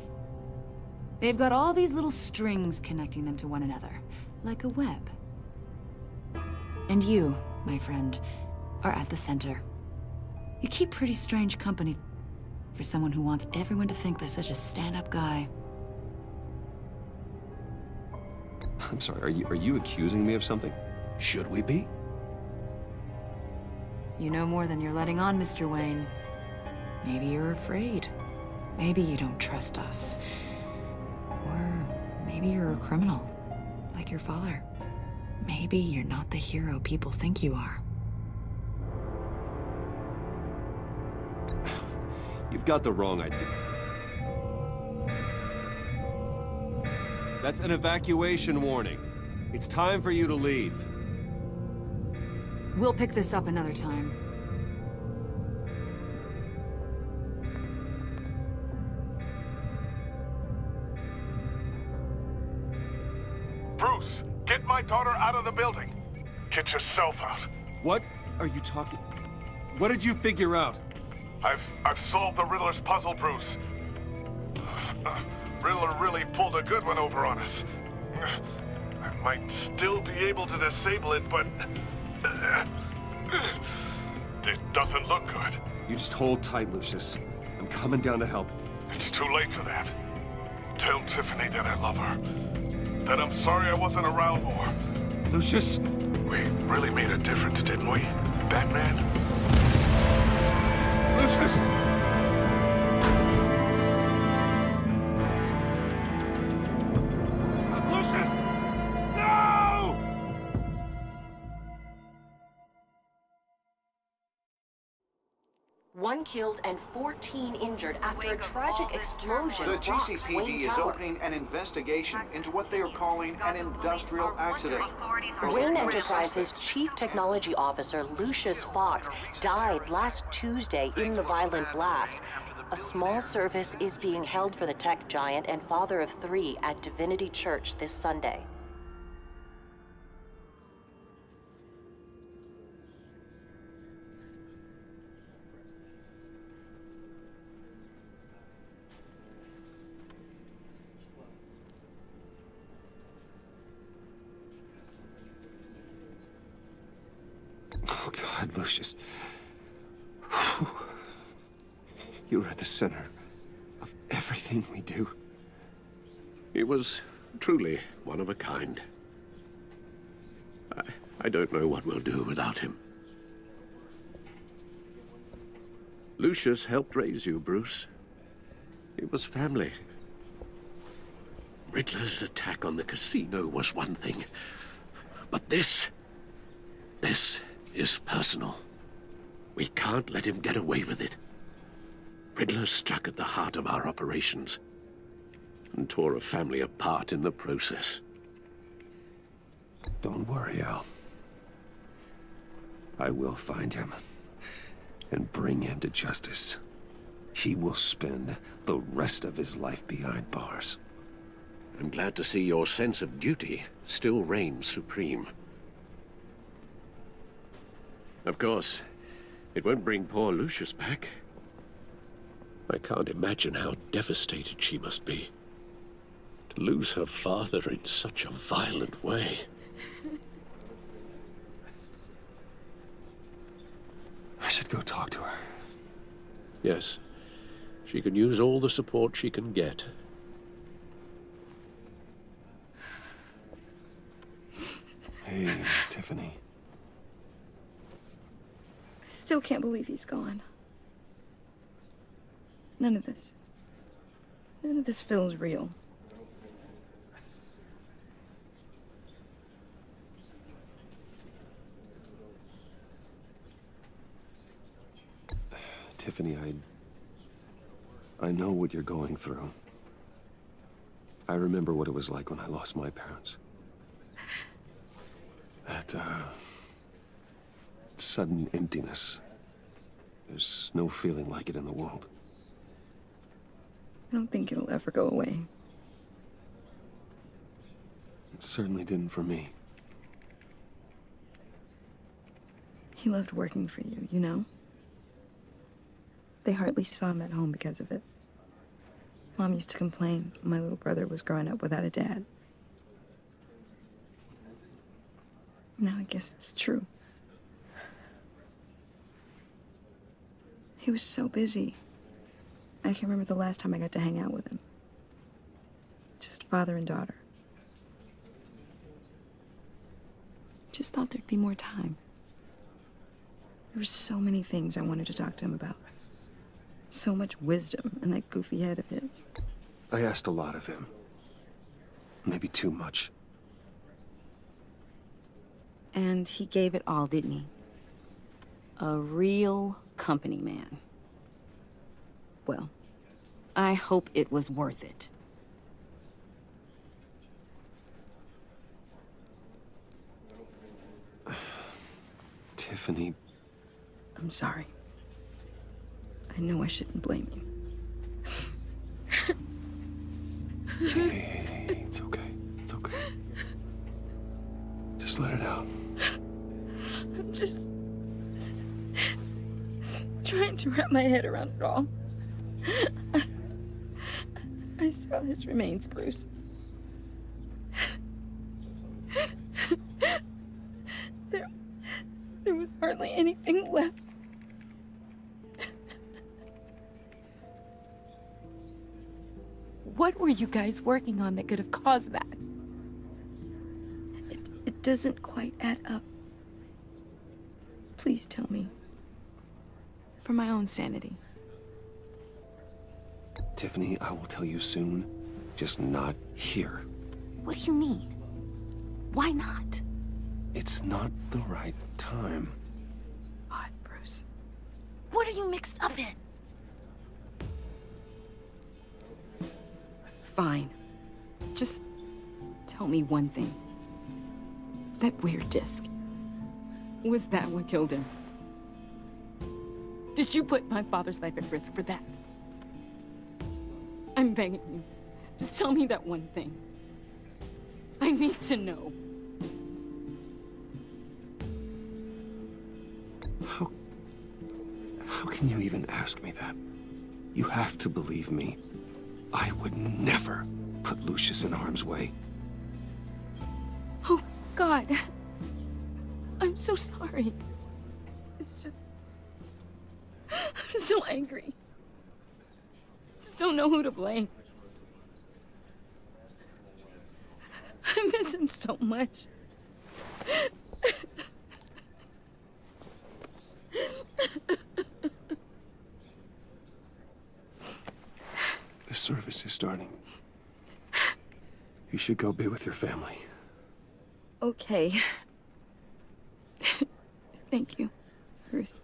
They've got all these little strings connecting them to one another, like a web. And you, my friend, are at the center. You keep pretty strange company for someone who wants everyone to think they're such a stand-up guy. I'm sorry, are you accusing me of something? Should we be? You know more than you're letting on, Mr. Wayne. Maybe you're afraid. Maybe you don't trust us. Or maybe you're a criminal, like your father. Maybe you're not the hero people think you are. You've got the wrong idea. That's an evacuation warning. It's time for you to leave. We'll pick this up another time. Bruce, get my daughter out of the building. Get yourself out. What are you talking... What did you figure out? I've solved the Riddler's puzzle, Bruce. Riddler really pulled a good one over on us. I might still be able to disable it, but it doesn't look good. You just hold tight, Lucius. I'm coming down to help. It's too late for that. Tell Tiffany that I love her. That I'm sorry I wasn't around more. Lucius! We really made a difference, didn't we, Batman? Lucius! Lucius! No! One killed and 14 injured after a tragic explosion The rocks Wayne GCPD is Tower. opening an investigation into what they are calling an industrial accident. Wayne Enterprises' Chief Technology Officer Lucius Fox died last Tuesday in the violent blast. A small service is being held for the tech giant and father of 3 at Divinity Church this Sunday. Oh, God, Lucius. You were at the center of everything we do. He was truly one of a kind. I don't know what we'll do without him. Lucius helped raise you, Bruce. It was family. Riddler's attack on the casino was one thing, but this is personal. We can't let him get away with it. Riddler struck at the heart of our operations and tore a family apart in the process. Don't worry, Al. I will find him and bring him to justice. He will spend the rest of his life behind bars. I'm glad to see your sense of duty still reigns supreme. Of course, it won't bring poor Lucius back. I can't imagine how devastated she must be to lose her father in such a violent way. I should go talk to her. Yes, she can use all the support she can get. Hey, Tiffany. I still can't believe he's gone. None of this feels real. Tiffany, I know what you're going through. I remember what it was like when I lost my parents. That, sudden emptiness. There's no feeling like it in the world. I don't think it'll ever go away. It certainly didn't for me. He loved working for you, you know? They hardly saw him at home because of it. Mom used to complain my little brother was growing up without a dad. Now I guess it's true. He was so busy. I can't remember the last time I got to hang out with him. Just father and daughter. Just thought there'd be more time. There were so many things I wanted to talk to him about. So much wisdom in that goofy head of his. I asked a lot of him. Maybe too much. And he gave it all, didn't he? A real company man. Well, I hope it was worth it. Tiffany. I'm sorry. I know I shouldn't blame you. Hey, it's okay. It's okay. Just let it out. I'm just... trying to wrap my head around it all. I saw his remains, Bruce. There was hardly anything left. What were you guys working on that could have caused that? It doesn't quite add up. Please tell me. For my own sanity. Tiffany, I will tell you soon. Just not here. What do you mean? Why not? It's not the right time. God, Bruce. What are you mixed up in? Fine. Just tell me one thing. That weird disc. Was that what killed him? Did you put my father's life at risk for that? I'm begging you. Just tell me that one thing. I need to know. How can you even ask me that? You have to believe me. I would never put Lucius in harm's way. Oh, God. I'm so sorry. It's just... I'm so angry. Just don't know who to blame. I miss him so much. The service is starting. You should go be with your family. Okay. Thank you, Bruce.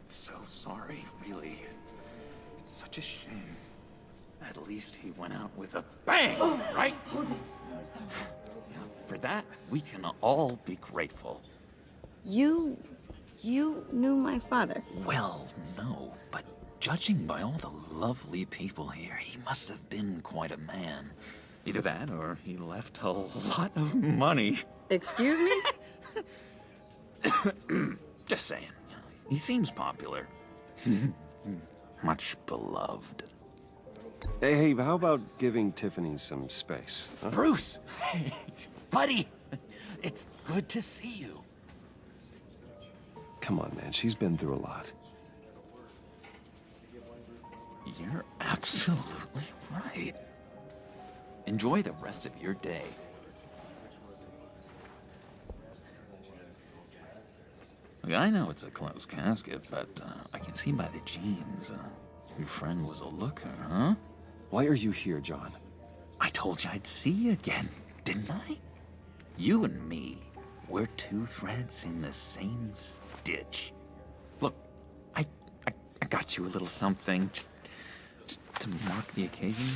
So sorry, really. It's such a shame. At least he went out with a bang, right? For that, we can all be grateful. You knew my father? Well, no, but judging by all the lovely people here, he must have been quite a man. Either that, or he left a lot of money. Excuse me? Just saying. He seems popular. Much beloved. Hey, how about giving Tiffany some space? Huh? Bruce! Hey, buddy! It's good to see you. Come on, man. She's been through a lot. You're absolutely right. Enjoy the rest of your day. Look, I know it's a closed casket, but I can see by the jeans, your friend was a looker, huh? Why are you here, John? I told you I'd see you again, didn't I? You and me, we're two threads in the same stitch. Look, I got you a little something, just to mark the occasion.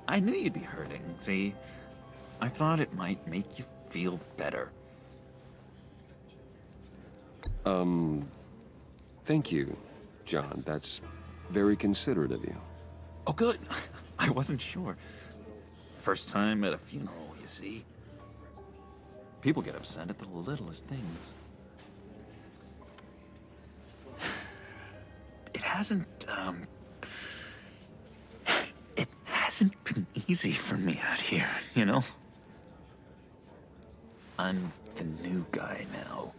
I knew you'd be hurting, see? I thought it might make you feel better. Thank you, John. That's very considerate of you. Oh, good. I wasn't sure. First time at a funeral, you see? People get upset at the littlest things. It hasn't been easy for me out here, you know? I'm the new guy now.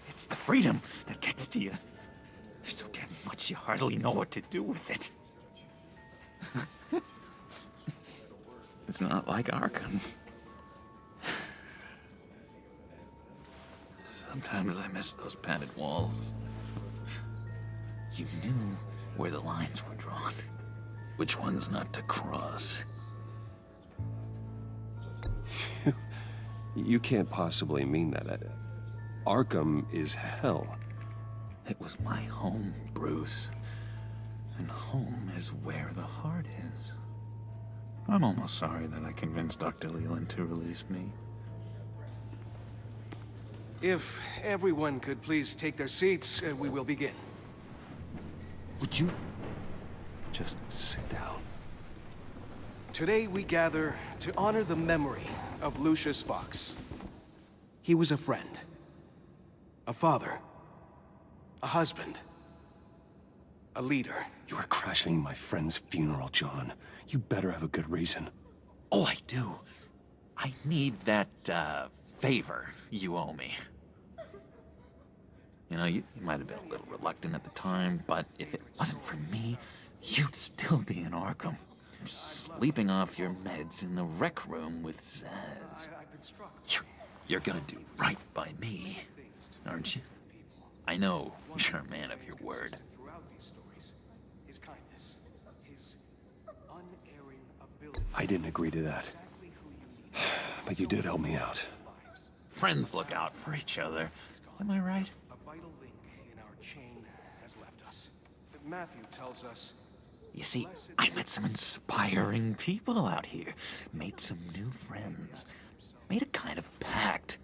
It's the freedom that gets to you. There's so damn much you hardly know what to do with it. It's not like Arkham. Sometimes I miss those padded walls. You knew where the lines were drawn. Which ones not to cross. You can't possibly mean that. Arkham is hell. It was my home, Bruce. And home is where the heart is. I'm almost sorry that I convinced Dr. Leland to release me. If everyone could please take their seats, we will begin. Would you just sit down? Today we gather to honor the memory of Lucius Fox. He was a friend, a father, a husband, a leader. You are crashing my friend's funeral, John. You better have a good reason. Oh, I do. I need that, favor you owe me. You know, you might have been a little reluctant at the time, but if it wasn't for me, you'd still be in Arkham. Sleeping off your meds in the rec room with Zaz. You're gonna do right by me, aren't you? I know you're a man of your word. I didn't agree to that. But you did help me out. Friends look out for each other. Am I right? A vital link in our chain has left us. Matthew tells us... You see, I met some inspiring people out here. Made some new friends. Made a kind of pact.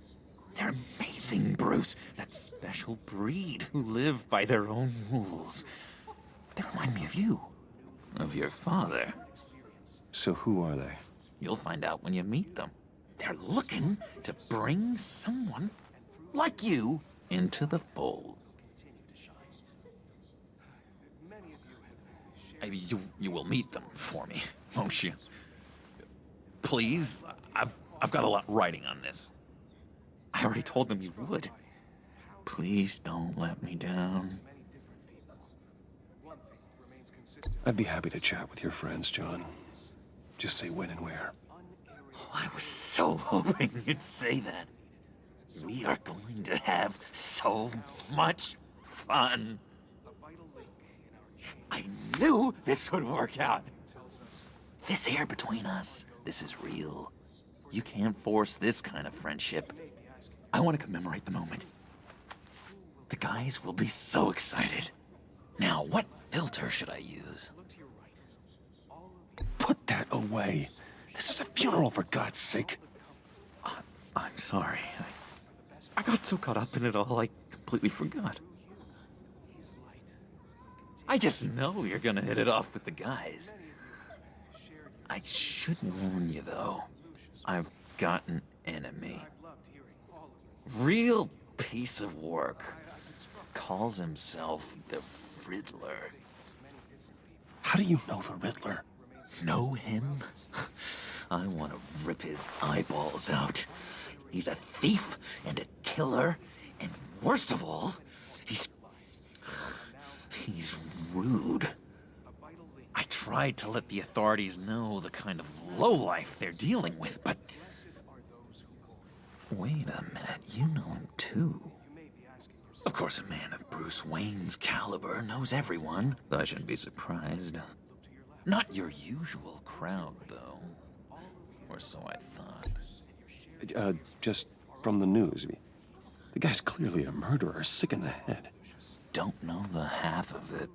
They're amazing, Bruce. That special breed who live by their own rules. They remind me of you. Of your father. So who are they? You'll find out when you meet them. They're looking to bring someone like you into the fold. You will meet them for me, won't you? Please? I've got a lot writing on this. I already told them you would. Please don't let me down. I'd be happy to chat with your friends, John. Just say when and where. Oh, I was so hoping you'd say that. We are going to have so much fun. I knew this would work out. This here between us, this is real. You can't force this kind of friendship. I want to commemorate the moment. The guys will be so excited. Now, what filter should I use? Put that away. This is a funeral, for God's sake. I'm sorry. I got so caught up in it all, I completely forgot. I just know you're gonna hit it off with the guys. I should warn you, though. I've got an enemy. Real piece of work. Calls himself the Riddler. How do you know the Riddler? Know him? I want to rip his eyeballs out. He's a thief and a killer, and worst of all, he's rude. I tried to let the authorities know the kind of lowlife they're dealing with, but... Wait a minute, you know him too. Of course, a man of Bruce Wayne's caliber knows everyone, but I shouldn't be surprised. Not your usual crowd, though. Or so I thought. Just from the news. The guy's clearly a murderer, sick in the head. Don't know the half of it.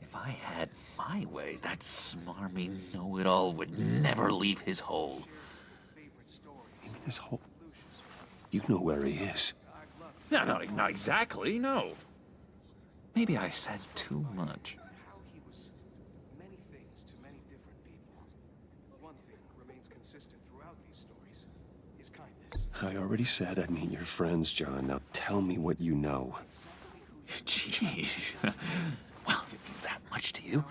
If I had my way, that smarmy know-it-all would never leave his hole. In his hole? You know where he is. No, not exactly, no. Maybe I said too much. I already said I'd meet your friends, John. Now tell me what you know. Jeez. Well, if it means that much to you.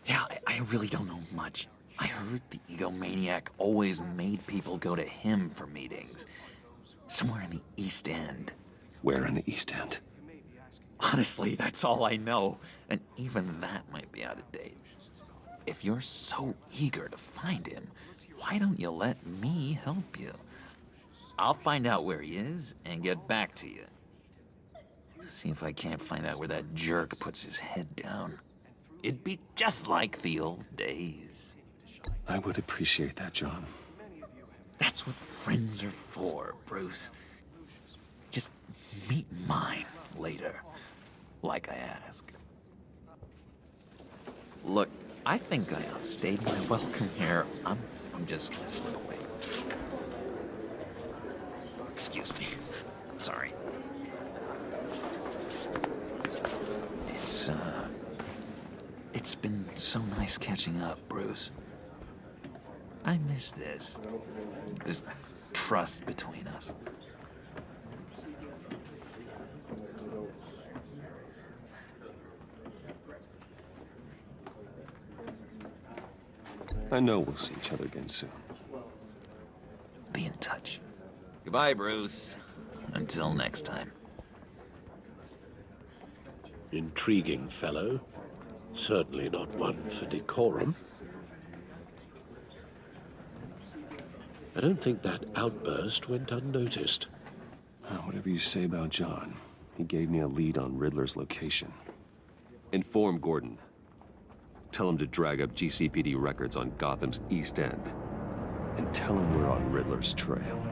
Yeah, I really don't know much. I heard the egomaniac always made people go to him for meetings. Somewhere in the East End. Where in the East End? Honestly, that's all I know. And even that might be out of date. If you're so eager to find him, why don't you let me help you? I'll find out where he is and get back to you. See if I can't find out where that jerk puts his head down. It'd be just like the old days. I would appreciate that, John. That's what friends are for, Bruce. Just meet mine later, like I asked. Look, I think I outstayed my welcome here. I'm just gonna slip away. Excuse me. Sorry. It's been so nice catching up, Bruce. I miss this trust between us. I know we'll see each other again soon. Be in touch. Goodbye, Bruce. Until next time. Intriguing fellow. Certainly not one for decorum. I don't think that outburst went unnoticed. Whatever you say about John, he gave me a lead on Riddler's location. Inform Gordon. Tell him to drag up GCPD records on Gotham's East End. And tell him we're on Riddler's trail.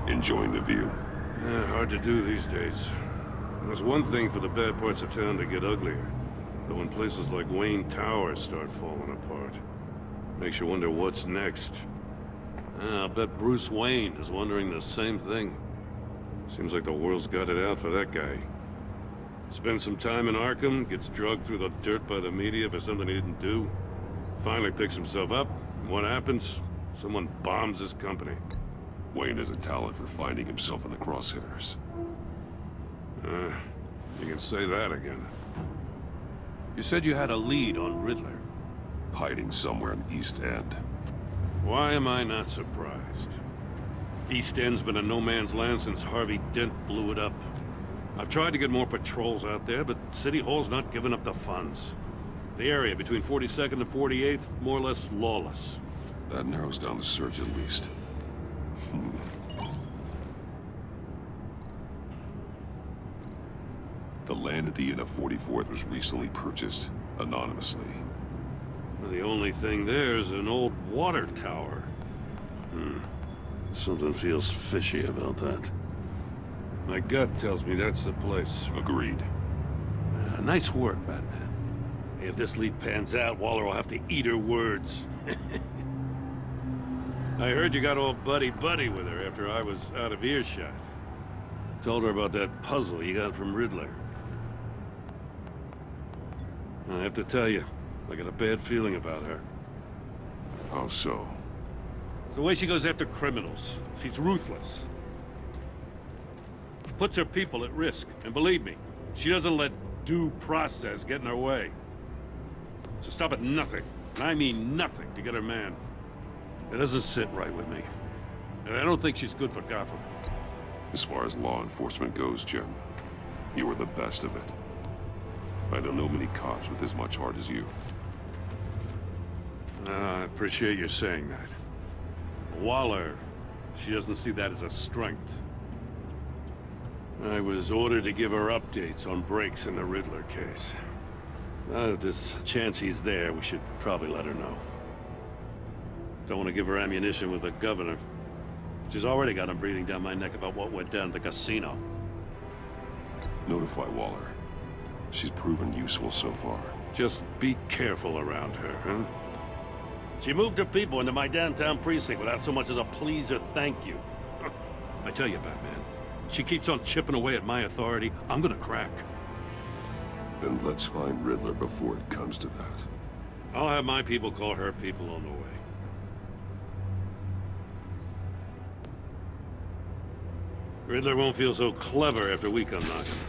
Enjoying the view? Yeah, hard to do these days. There's one thing for the bad parts of town to get uglier. But when places like Wayne Tower start falling apart, makes you wonder what's next. I'll bet Bruce Wayne is wondering the same thing. Seems like the world's got it out for that guy. Spends some time in Arkham, gets drugged through the dirt by the media for something he didn't do. Finally picks himself up, and what happens? Someone bombs his company. Wayne has a talent for finding himself in the crosshairs. You can say that again. You said you had a lead on Riddler. Hiding somewhere in the East End. Why am I not surprised? East End's been a no-man's land since Harvey Dent blew it up. I've tried to get more patrols out there, but City Hall's not giving up the funds. The area between 42nd and 48th, more or less lawless. That narrows down the search at least. The land at the end of 44th was recently purchased, anonymously. The only thing there is an old water tower. Something feels fishy about that. My gut tells me that's the place. Agreed. Nice work, Batman. If this lead pans out, Waller will have to eat her words. I heard you got all buddy-buddy with her after I was out of earshot. Told her about that puzzle you got from Riddler. I have to tell you, I got a bad feeling about her. How so? It's the way she goes after criminals. She's ruthless. Puts her people at risk. And believe me, she doesn't let due process get in her way. So stop at nothing, and I mean nothing, to get her man. It doesn't sit right with me. And I don't think she's good for Gotham. As far as law enforcement goes, Jim, you are the best of it. I don't know many cops with as much heart as you. I appreciate you saying that. Waller, she doesn't see that as a strength. I was ordered to give her updates on breaks in the Riddler case. If there's a chance he's there, we should probably let her know. Don't want to give her ammunition with the governor. She's already got him breathing down my neck about what went down at the casino. Notify Waller. She's proven useful so far. Just be careful around her, huh? She moved her people into my downtown precinct without so much as a please or thank you. I tell you, Batman, she keeps on chipping away at my authority, I'm gonna crack. Then let's find Riddler before it comes to that. I'll have my people call her people on the way. Riddler won't feel so clever after we come knocking.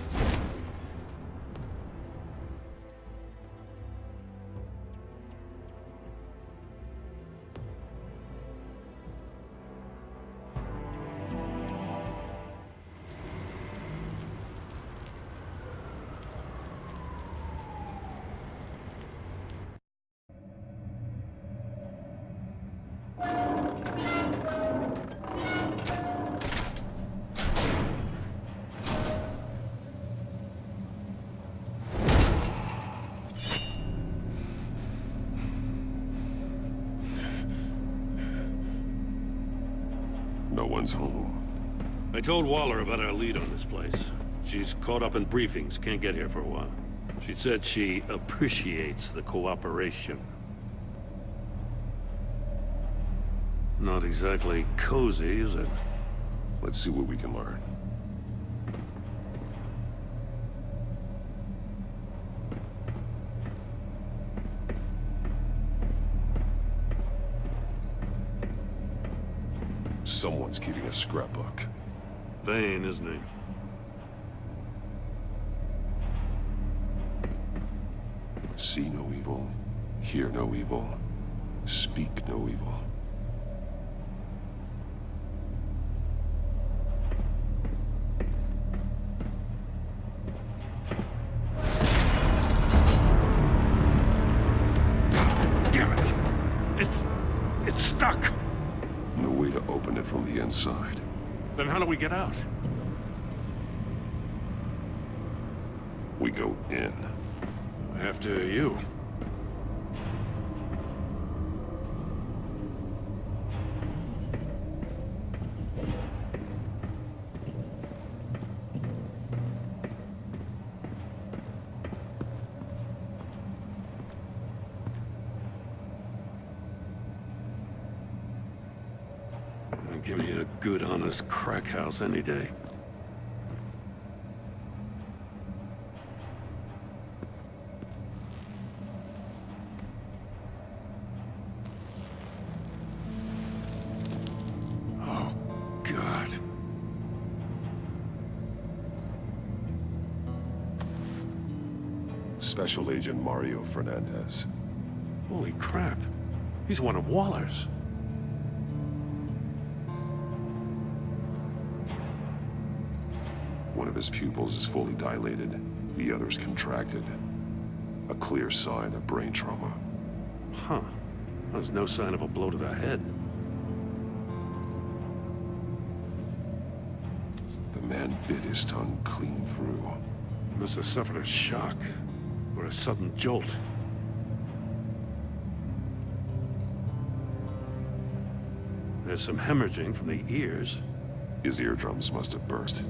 everyone's home. I told Waller about our lead on this place. She's caught up in briefings, can't get here for a while. She said she appreciates the cooperation. Not exactly cozy, is it? Let's see what we can learn. Someone's keeping a scrapbook. Vain, isn't he? See no evil, hear no evil, speak no evil. Damn it! It's stuck! No way to open it from the inside. Then how do we get out? We go in. After you. Give me a good, honest crack house any day. Oh, God. Special Agent Mario Fernandez. Holy crap. He's one of Waller's. One of his pupils is fully dilated, the other's contracted. A clear sign of brain trauma. Huh. There's no sign of a blow to the head. The man bit his tongue clean through. He must have suffered a shock, or a sudden jolt. There's some hemorrhaging from the ears. His eardrums must have burst.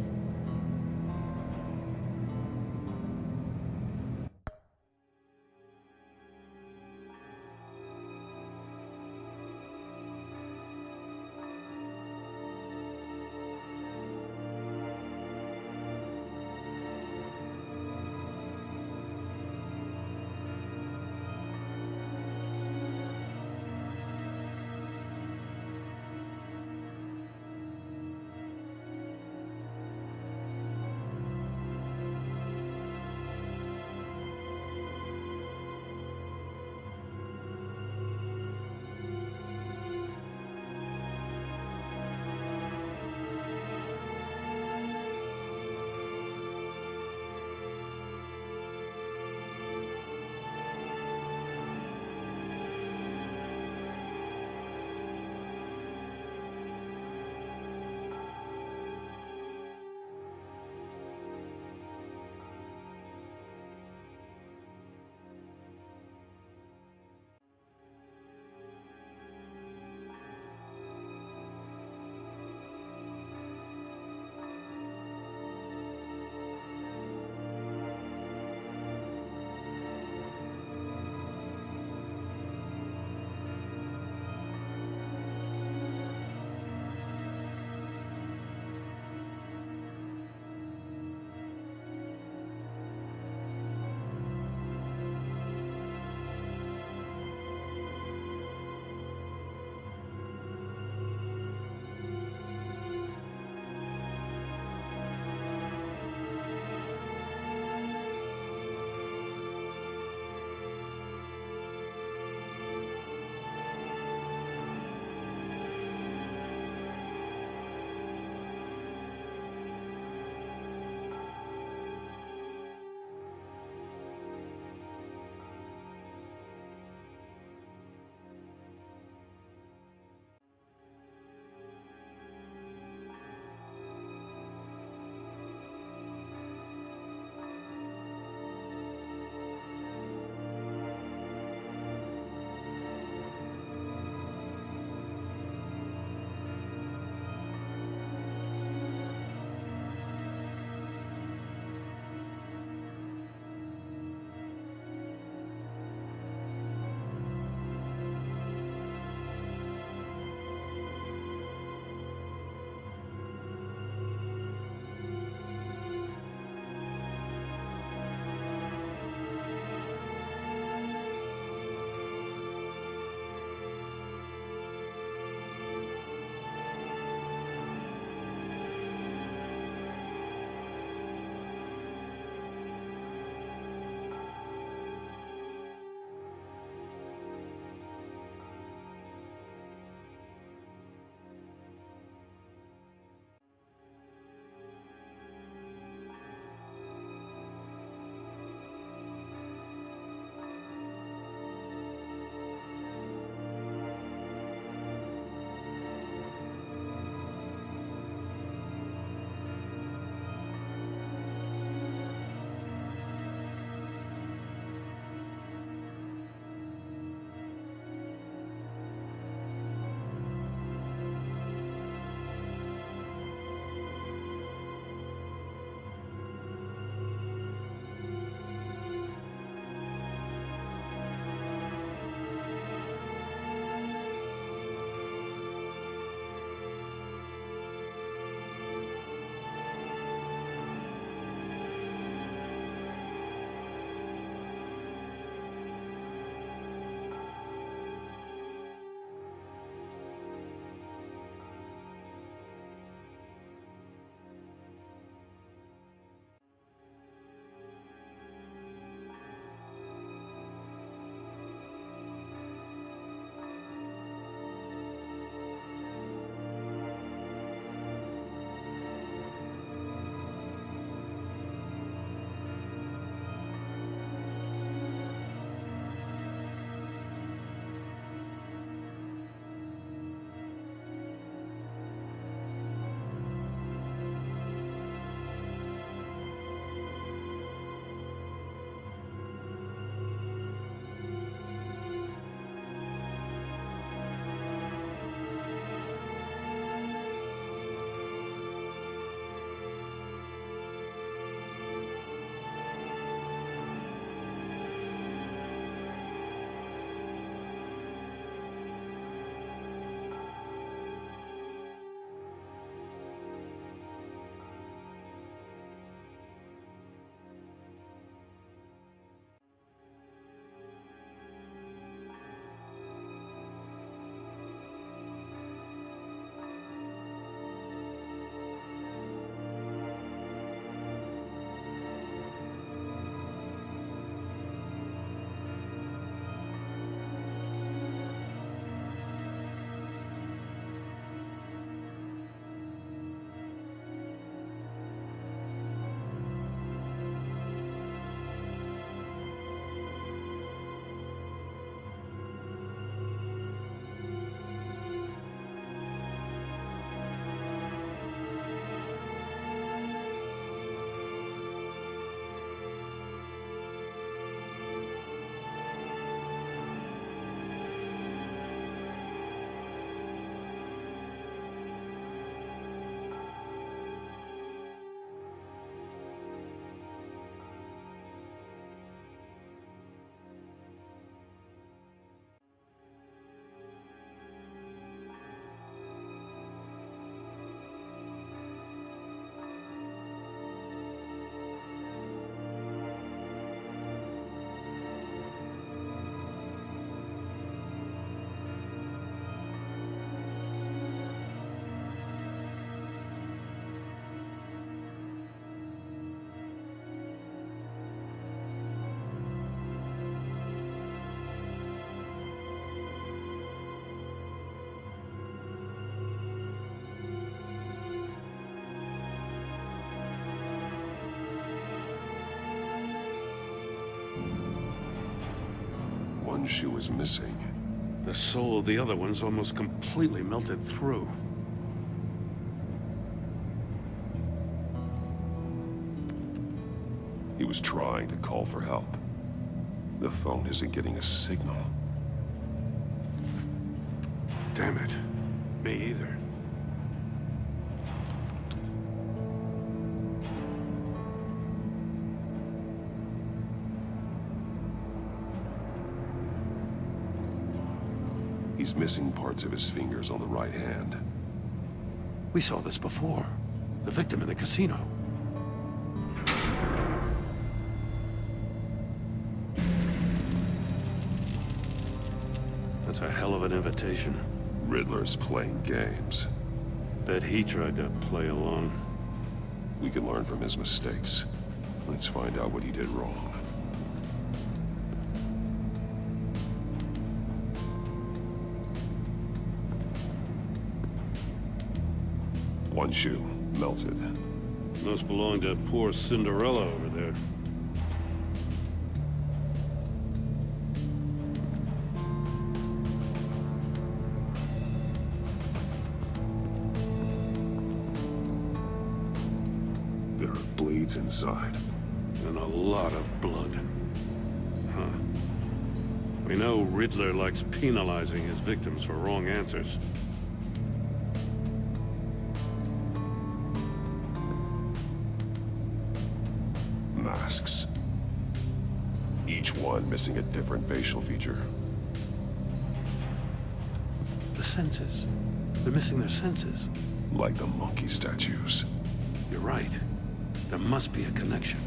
one shoe is missing. The soul of the other one's almost completely melted through. He was trying to call for help. The phone isn't getting a signal. Damn it. Me either. He's missing parts of his fingers on the right hand. We saw this before. The victim in the casino. That's a hell of an invitation. Riddler's playing games. Bet he tried to play along. We can learn from his mistakes. Let's find out what he did wrong. One shoe, melted. Must belong to poor Cinderella over there. There are bleeds inside. And a lot of blood. Huh. We know Riddler likes penalizing his victims for wrong answers. Masks. Each one missing a different facial feature. The senses. They're missing their senses. Like the monkey statues. You're right. There must be a connection.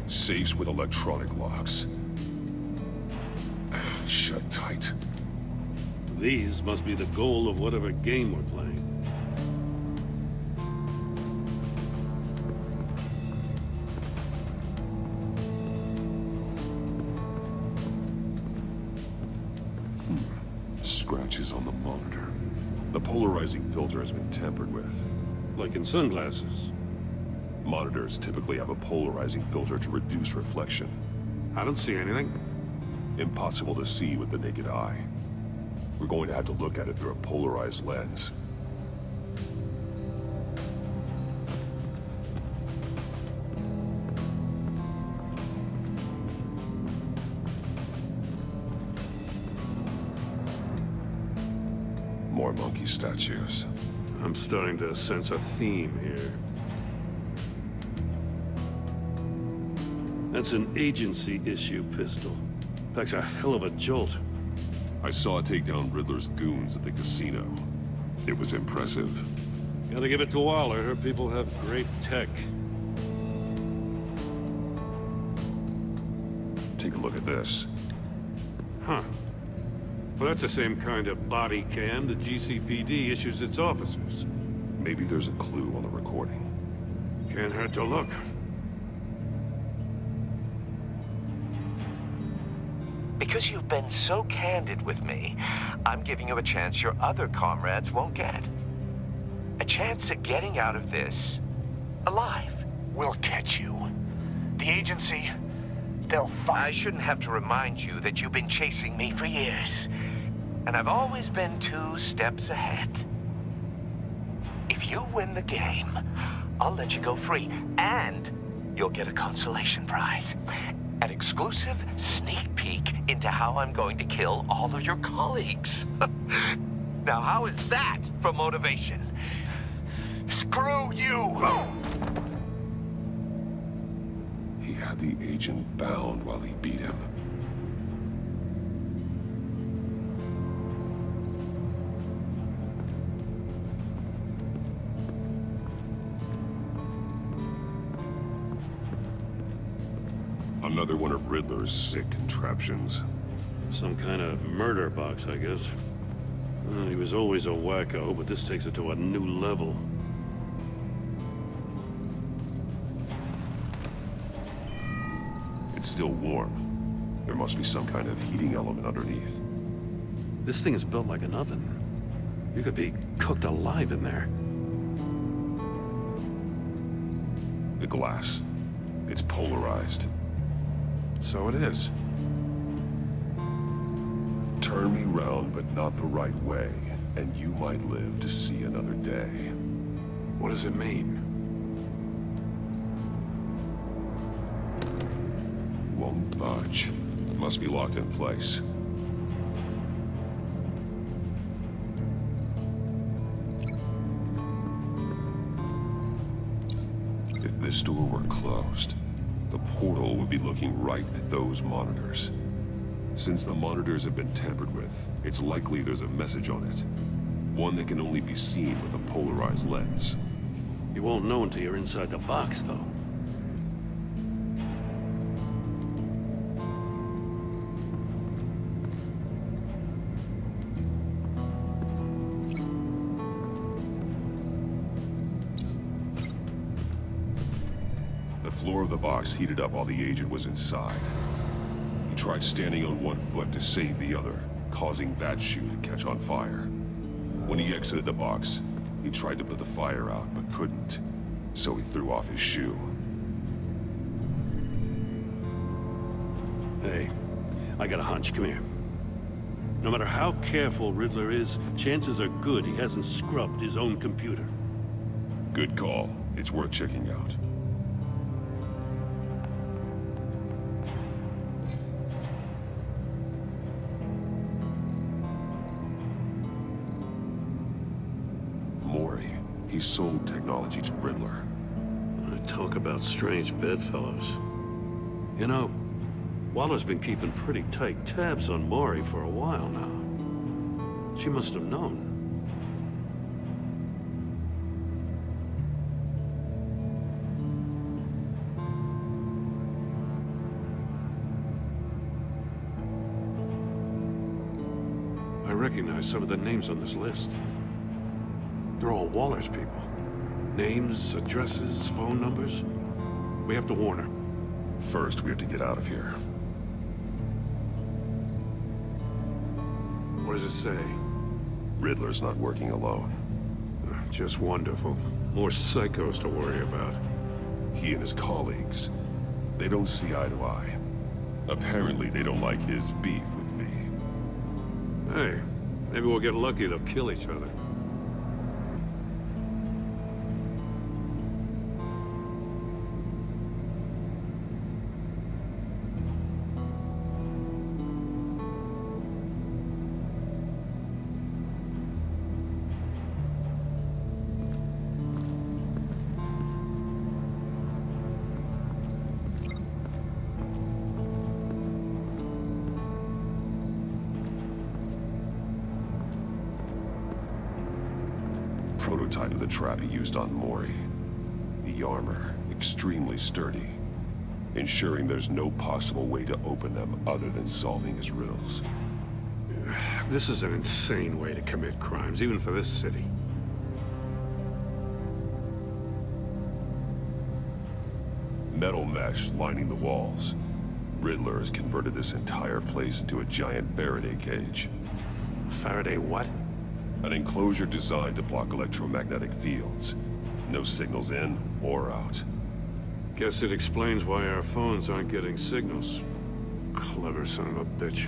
Safes with electronic locks. Shut tight. These must be the goal of whatever game we're playing. Scratches on the monitor. The polarizing filter has been tampered with. Like in sunglasses. Monitors typically have a polarizing filter to reduce reflection. I don't see anything. Impossible to see with the naked eye. We're going to have to look at it through a polarized lens. More monkey statues. I'm starting to sense a theme here. That's an agency issue pistol. Packs a hell of a jolt. I saw it take down Riddler's goons at the casino. It was impressive. Gotta give it to Waller. Her people have great tech. Take a look at this. Huh. Well, that's the same kind of body cam the GCPD issues its officers. Maybe there's a clue on the recording. Can't hurt to look. Because you've been so candid with me, I'm giving you a chance your other comrades won't get. A chance at getting out of this alive. We'll catch you. The agency, they'll find... I shouldn't have to remind you that you've been chasing me for years. And I've always been 2 steps ahead. If you win the game, I'll let you go free. And you'll get a consolation prize. An exclusive sneak peek into how I'm going to kill all of your colleagues. Now, how is that for motivation? Screw you! He had the agent bound while he beat him. Another one of Riddler's sick contraptions. Some kind of murder box, I guess. He was always a wacko, but this takes it to a new level. It's still warm. There must be some kind of heating element underneath. This thing is built like an oven. You could be cooked alive in there. The glass. It's polarized. So it is. Turn me round, but not the right way, and you might live to see another day. What does it mean? Won't budge. Must be locked in place. If this door were closed, the portal would be looking right at those monitors. Since the monitors have been tampered with, it's likely there's a message on it. One that can only be seen with a polarized lens. You won't know until you're inside the box, though. The floor of the box heated up while the agent was inside. He tried standing on one foot to save the other, causing that shoe to catch on fire. When he exited the box, he tried to put the fire out, but couldn't, so he threw off his shoe. Hey, I got a hunch. Come here. No matter how careful Riddler is, chances are good he hasn't scrubbed his own computer. Good call. It's worth checking out. He sold technology to Riddler. Talk about strange bedfellows. You know, Waller's been keeping pretty tight tabs on Maury for a while now. She must have known. I recognize some of the names on this list. They're all Waller's people. Names, addresses, phone numbers. We have to warn her. First, we have to get out of here. What does it say? Riddler's not working alone. Just wonderful. More psychos to worry about. He and his colleagues, they don't see eye to eye. Apparently, they don't like his beef with me. Hey, maybe we'll get lucky they'll kill each other. Prototype of the trap he used on Maury. The armor, extremely sturdy, ensuring there's no possible way to open them other than solving his riddles. This is an insane way to commit crimes, even for this city. Metal mesh lining the walls. Riddler has converted this entire place into a giant Faraday cage. Faraday what? An enclosure designed to block electromagnetic fields. No signals in or out. Guess it explains why our phones aren't getting signals. Clever son of a bitch.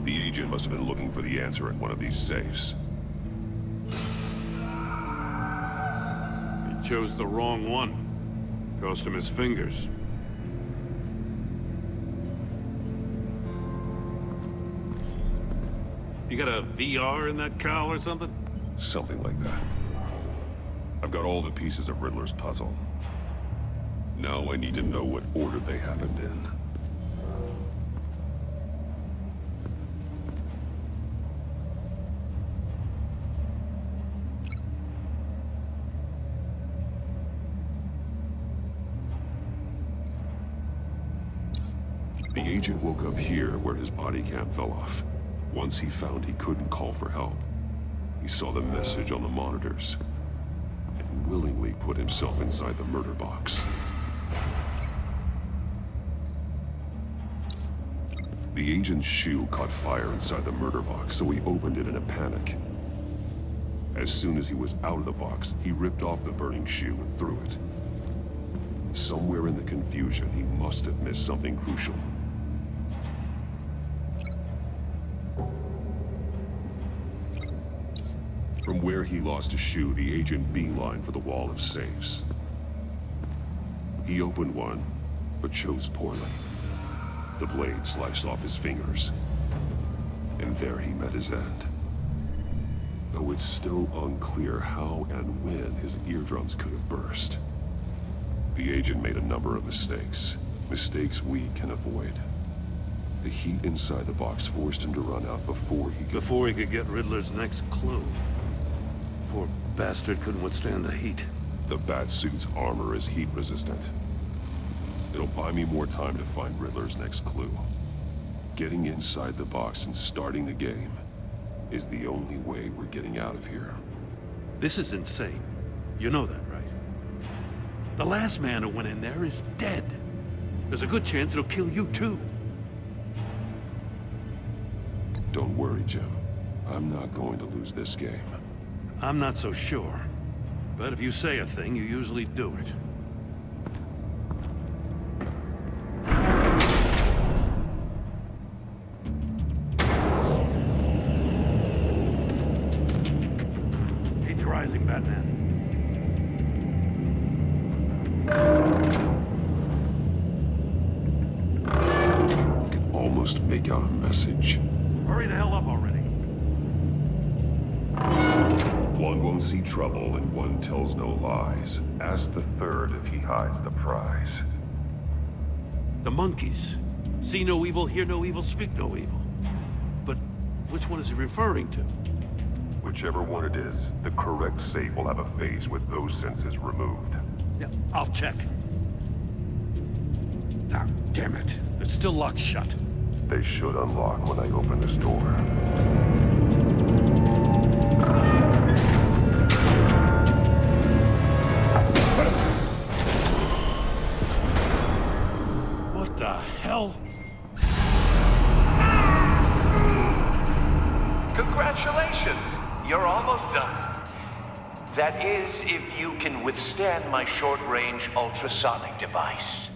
The agent must have been looking for the answer in one of these safes. He chose the wrong one. Cost him his fingers. You got a VR in that cowl or something? Something like that. I've got all the pieces of Riddler's puzzle. Now I need to know what order they happened in. The agent woke up here where his body cam fell off. Once he found he couldn't call for help, he saw the message on the monitors and willingly put himself inside the murder box. The agent's shoe caught fire inside the murder box, so he opened it in a panic. As soon as he was out of the box, he ripped off the burning shoe and threw it. Somewhere in the confusion, he must have missed something crucial. From where he lost a shoe, the agent beelined for the wall of safes. He opened one, but chose poorly. The blade sliced off his fingers. And there he met his end. Though it's still unclear how and when his eardrums could have burst. The agent made a number of mistakes. Mistakes we can avoid. The heat inside the box forced him to run out before he could get Riddler's next clue. Poor bastard couldn't withstand the heat. The Batsuit's armor is heat resistant. It'll buy me more time to find Riddler's next clue. Getting inside the box and starting the game is the only way we're getting out of here. This is insane. You know that, right? The last man who went in there is dead. There's a good chance it'll kill you too. Don't worry, Jim. I'm not going to lose this game. I'm not so sure. But if you say a thing, you usually do it. He's rising, Batman. I can almost make out a message. Hurry the hell up already. One won't see trouble and one tells no lies. Ask the third if he hides the prize. The monkeys. See no evil, hear no evil, speak no evil. But which one is he referring to? Whichever one it is, the correct safe will have a face with those senses removed. Yeah, I'll check. Ah, damn it. They're still locked shut. They should unlock when I open this door. What the hell? Congratulations! You're almost done. That is, if you can withstand my short-range ultrasonic device.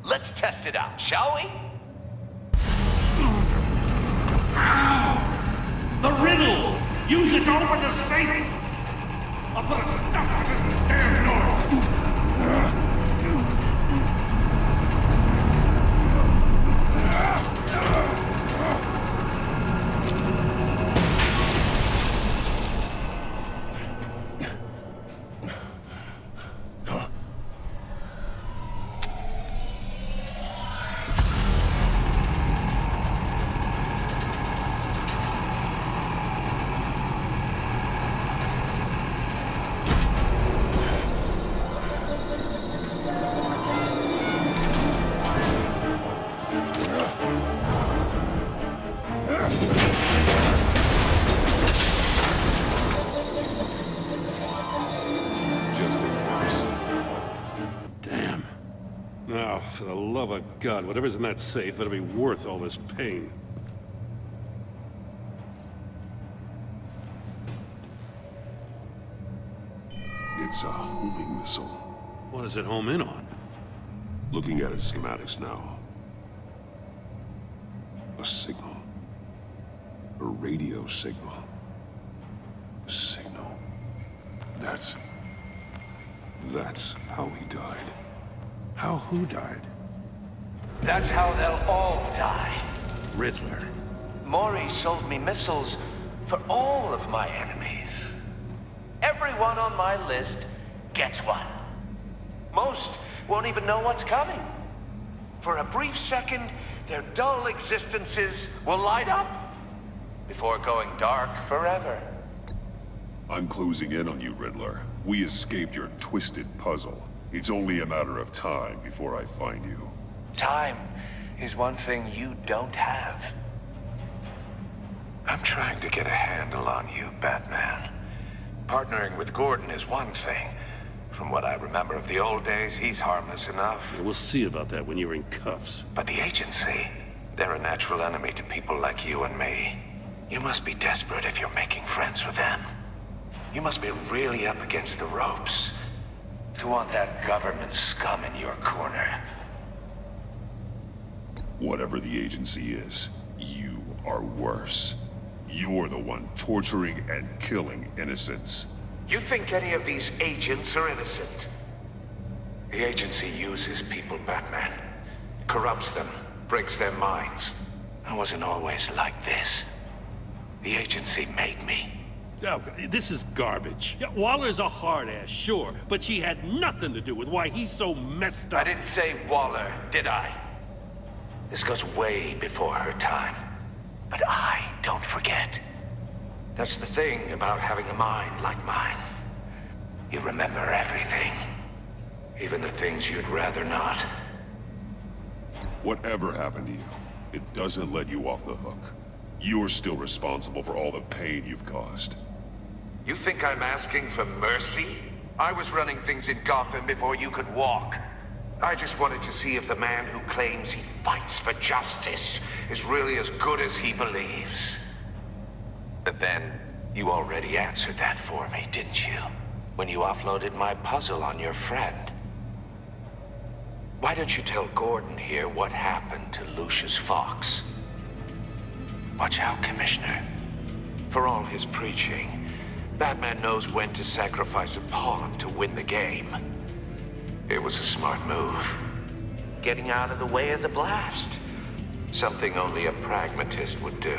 Let's test it out, shall we? The riddle! Use it to open the safe! I'll put a stop to this damn noise! For the love of God, whatever's in that safe better be worth all this pain. It's a homing missile. What does it home in on? Looking at its schematics now. A signal. A radio signal. A signal. That's how he died. How who died? That's how they'll all die. Riddler. Maury sold me missiles for all of my enemies. Everyone on my list gets one. Most won't even know what's coming. For a brief second, their dull existences will light up before going dark forever. I'm closing in on you, Riddler. We escaped your twisted puzzle. It's only a matter of time before I find you. Time is one thing you don't have. I'm trying to get a handle on you, Batman. Partnering with Gordon is one thing. From what I remember of the old days, he's harmless enough. We'll see about that when you're in cuffs. But the agency, they're a natural enemy to people like you and me. You must be desperate if you're making friends with them. You must be really up against the ropes to want that government scum in your corner. Whatever the agency is, you are worse. You're the one torturing and killing innocents. You think any of these agents are innocent? The agency uses people, Batman. Corrupts them, breaks their minds. I wasn't always like this. The agency made me. Oh, this is garbage. Yeah, Waller's a hard-ass, sure, but she had nothing to do with why he's so messed up. I didn't say Waller, did I? This goes way before her time. But I don't forget. That's the thing about having a mind like mine. You remember everything. Even the things you'd rather not. Whatever happened to you, it doesn't let you off the hook. You're still responsible for all the pain you've caused. You think I'm asking for mercy? I was running things in Gotham before you could walk. I just wanted to see if the man who claims he fights for justice is really as good as he believes. But then, you already answered that for me, didn't you? When you offloaded my puzzle on your friend. Why don't you tell Gordon here what happened to Lucius Fox? Watch out, Commissioner. For all his preaching, Batman knows when to sacrifice a pawn to win the game. It was a smart move. Getting out of the way of the blast. Something only a pragmatist would do.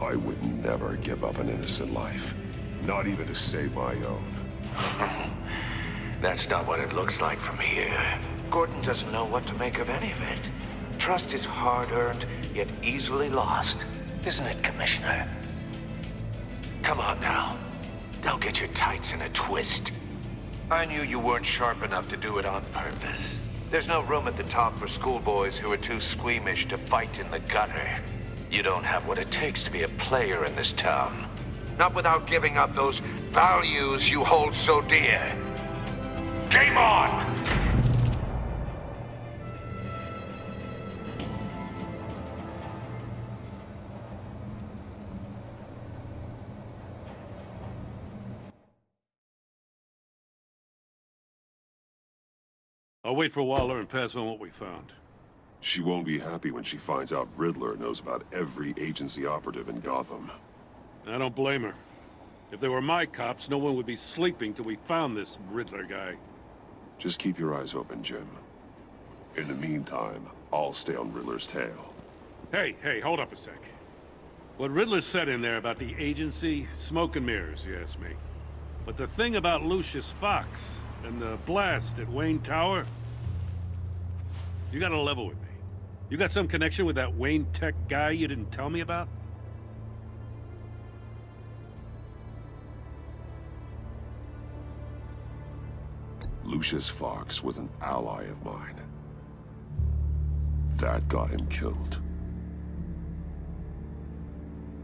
I would never give up an innocent life. Not even to save my own. That's not what it looks like from here. Gordon doesn't know what to make of any of it. Trust is hard-earned, yet easily lost. Isn't it, Commissioner? Come on now. Don't get your tights in a twist. I knew you weren't sharp enough to do it on purpose. There's no room at the top for schoolboys who are too squeamish to fight in the gutter. You don't have what it takes to be a player in this town. Not without giving up those values you hold so dear. Game on! I'll wait for Waller and pass on what we found. She won't be happy when she finds out Riddler knows about every agency operative in Gotham. I don't blame her. If they were my cops, no one would be sleeping till we found this Riddler guy. Just keep your eyes open, Jim. In the meantime, I'll stay on Riddler's tail. Hey, hold up a sec. What Riddler said in there about the agency, smoke and mirrors, you ask me. But the thing about Lucius Fox and the blast at Wayne Tower, you gotta level with me. You got some connection with that Wayne Tech guy you didn't tell me about? Lucius Fox was an ally of mine. That got him killed.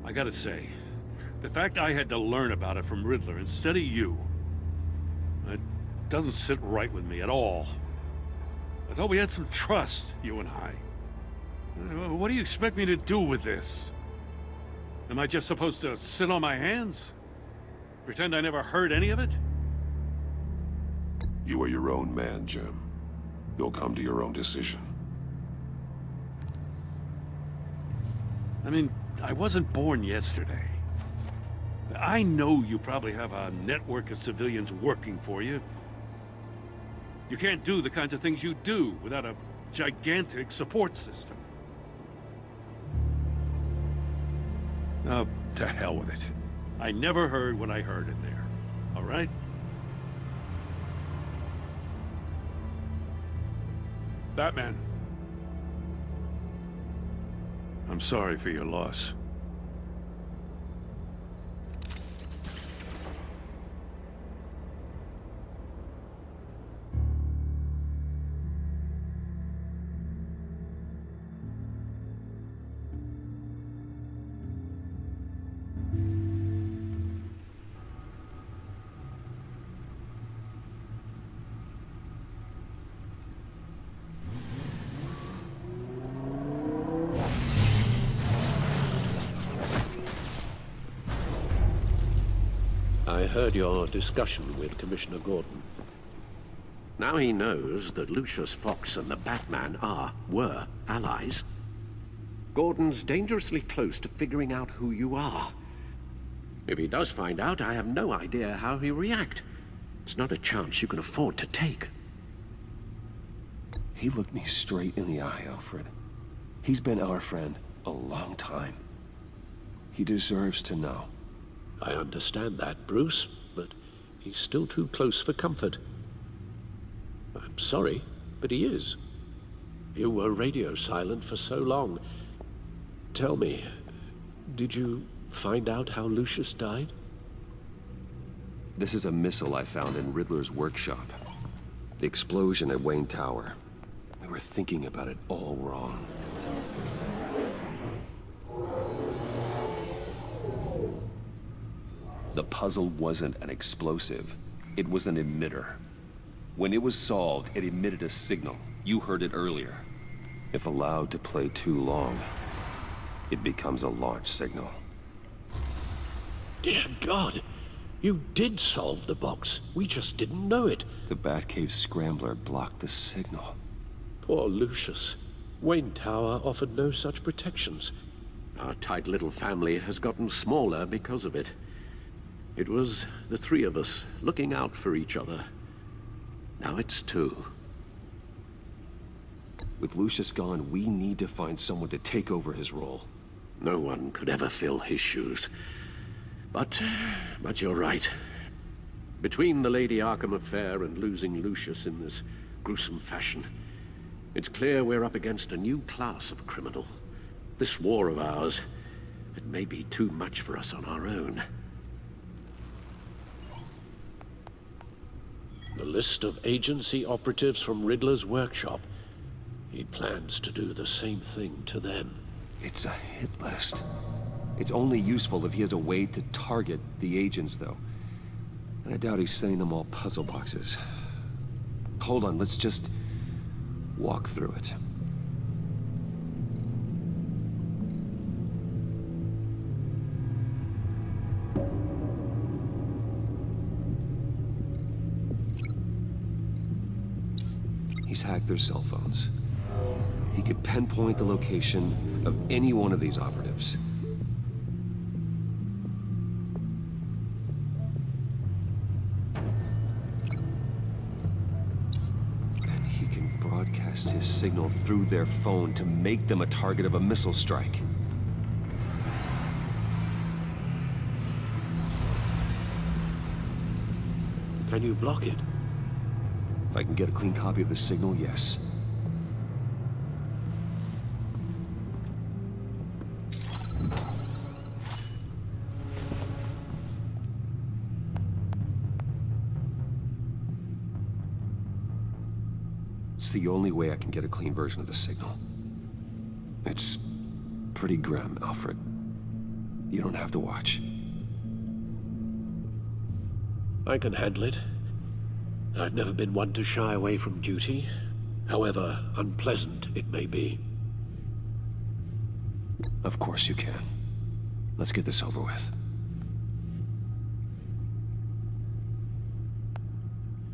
I gotta say, the fact I had to learn about it from Riddler instead of you, it doesn't sit right with me at all. I thought we had some trust, you and I. What do you expect me to do with this? Am I just supposed to sit on my hands? Pretend I never heard any of it? You are your own man, Jim. You'll come to your own decision. I mean, I wasn't born yesterday. I know you probably have a network of civilians working for you. You can't do the kinds of things you do without a gigantic support system. Oh, to hell with it. I never heard what I heard in there, all right? Batman. I'm sorry for your loss. I heard your discussion with Commissioner Gordon. Now he knows that Lucius Fox and the Batman were allies. Gordon's dangerously close to figuring out who you are. If he does find out, I have no idea how he'll react. It's not a chance you can afford to take. He looked me straight in the eye, Alfred. He's been our friend a long time. He deserves to know. I understand that, Bruce, but he's still too close for comfort. I'm sorry, but he is. You were radio silent for so long. Tell me, did you find out how Lucius died? This is a missile I found in Riddler's workshop. The explosion at Wayne Tower. We were thinking about it all wrong. The puzzle wasn't an explosive. It was an emitter. When it was solved, it emitted a signal. You heard it earlier. If allowed to play too long, it becomes a launch signal. Dear God! You did solve the box. We just didn't know it. The Batcave scrambler blocked the signal. Poor Lucius. Wayne Tower offered no such protections. Our tight little family has gotten smaller because of it. It was the three of us looking out for each other. Now it's two. With Lucius gone, we need to find someone to take over his role. No one could ever fill his shoes. But you're right. Between the Lady Arkham affair and losing Lucius in this gruesome fashion, it's clear we're up against a new class of criminal. This war of ours, it may be too much for us on our own. The list of agency operatives from Riddler's workshop. He plans to do the same thing to them. It's a hit list. It's only useful if he has a way to target the agents, though. And I doubt he's sending them all puzzle boxes. Hold on, let's just walk through it. He's hacked their cell phones. He could pinpoint the location of any one of these operatives. And he can broadcast his signal through their phone to make them a target of a missile strike. Can you block it? If I can get a clean copy of the signal, yes. It's the only way I can get a clean version of the signal. It's pretty grim, Alfred. You don't have to watch. I can handle it. I've never been one to shy away from duty, however unpleasant it may be. Of course you can. Let's get this over with.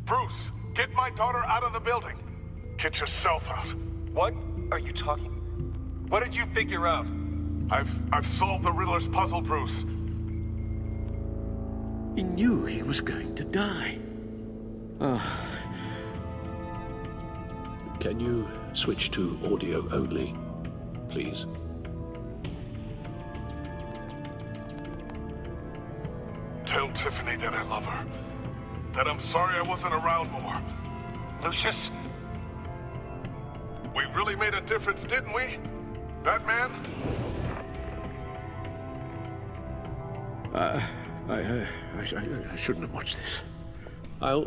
Bruce, get my daughter out of the building. Get yourself out. What are you talking? What did you figure out? I've solved the Riddler's puzzle, Bruce. He knew he was going to die. Can you switch to audio only, please? Tell Tiffany that I love her. That I'm sorry I wasn't around more. Lucius? We really made a difference, didn't we? Batman? I shouldn't have watched this. I'll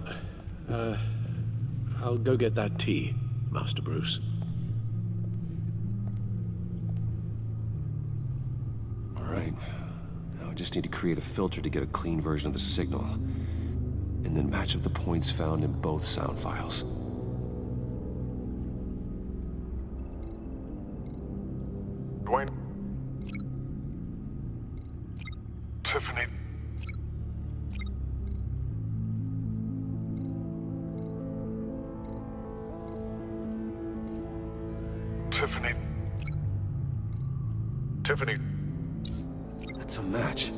go get that tea, Master Bruce. All right. Now I just need to create a filter to get a clean version of the signal, and then match up the points found in both sound files. Dwayne? Tiffany? Tiffany. Tiffany. That's a match.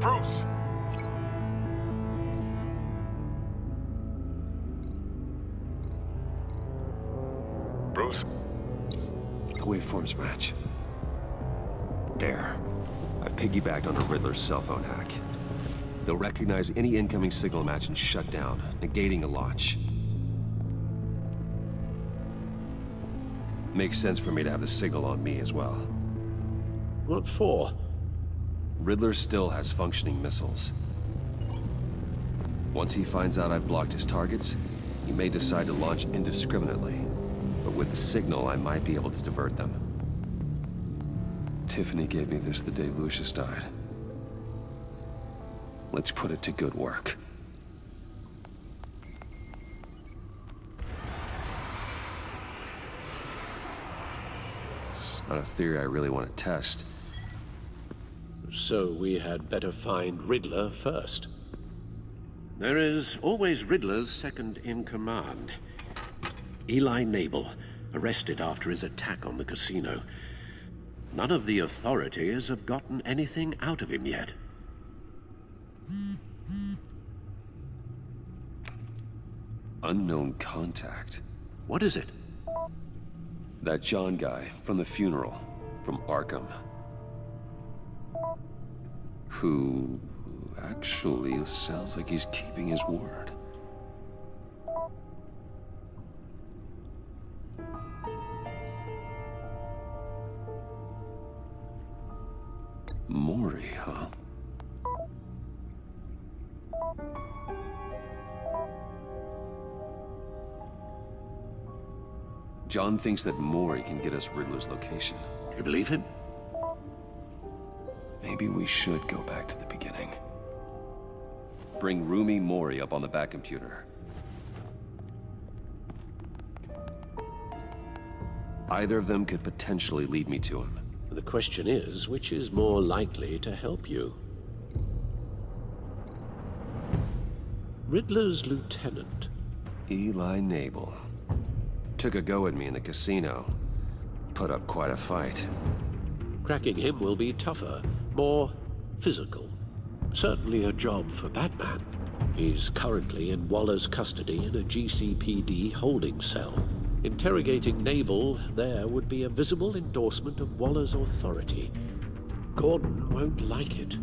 Bruce! Bruce? The waveforms match. There. I've piggybacked on a Riddler's cell phone hack. They'll recognize any incoming signal match and shut down, negating a launch. Makes sense for me to have the signal on me as well. What for? Riddler still has functioning missiles. Once he finds out I've blocked his targets, he may decide to launch indiscriminately. But with the signal, I might be able to divert them. Tiffany gave me this the day Lucius died. Let's put it to good work. It's not a theory I really want to test. So we had better find Riddler first. There is always Riddler's second in command. Eli Nabel, arrested after his attack on the casino. None of the authorities have gotten anything out of him yet. Unknown contact. What is it? That John guy from the funeral, from Arkham. Who actually sounds like he's keeping his word. Maury, huh? John thinks that Maury can get us Riddler's location. You believe him? Maybe we should go back to the beginning. Bring Rumi Maury up on the back computer. Either of them could potentially lead me to him. The question is, which is more likely to help you? Riddler's lieutenant. Eli Nabel. Took a go at me in the casino. Put up quite a fight. Cracking him will be tougher, more physical. Certainly a job for Batman. He's currently in Waller's custody in a GCPD holding cell. Interrogating Nabel there would be a visible endorsement of Waller's authority. Gordon won't like it.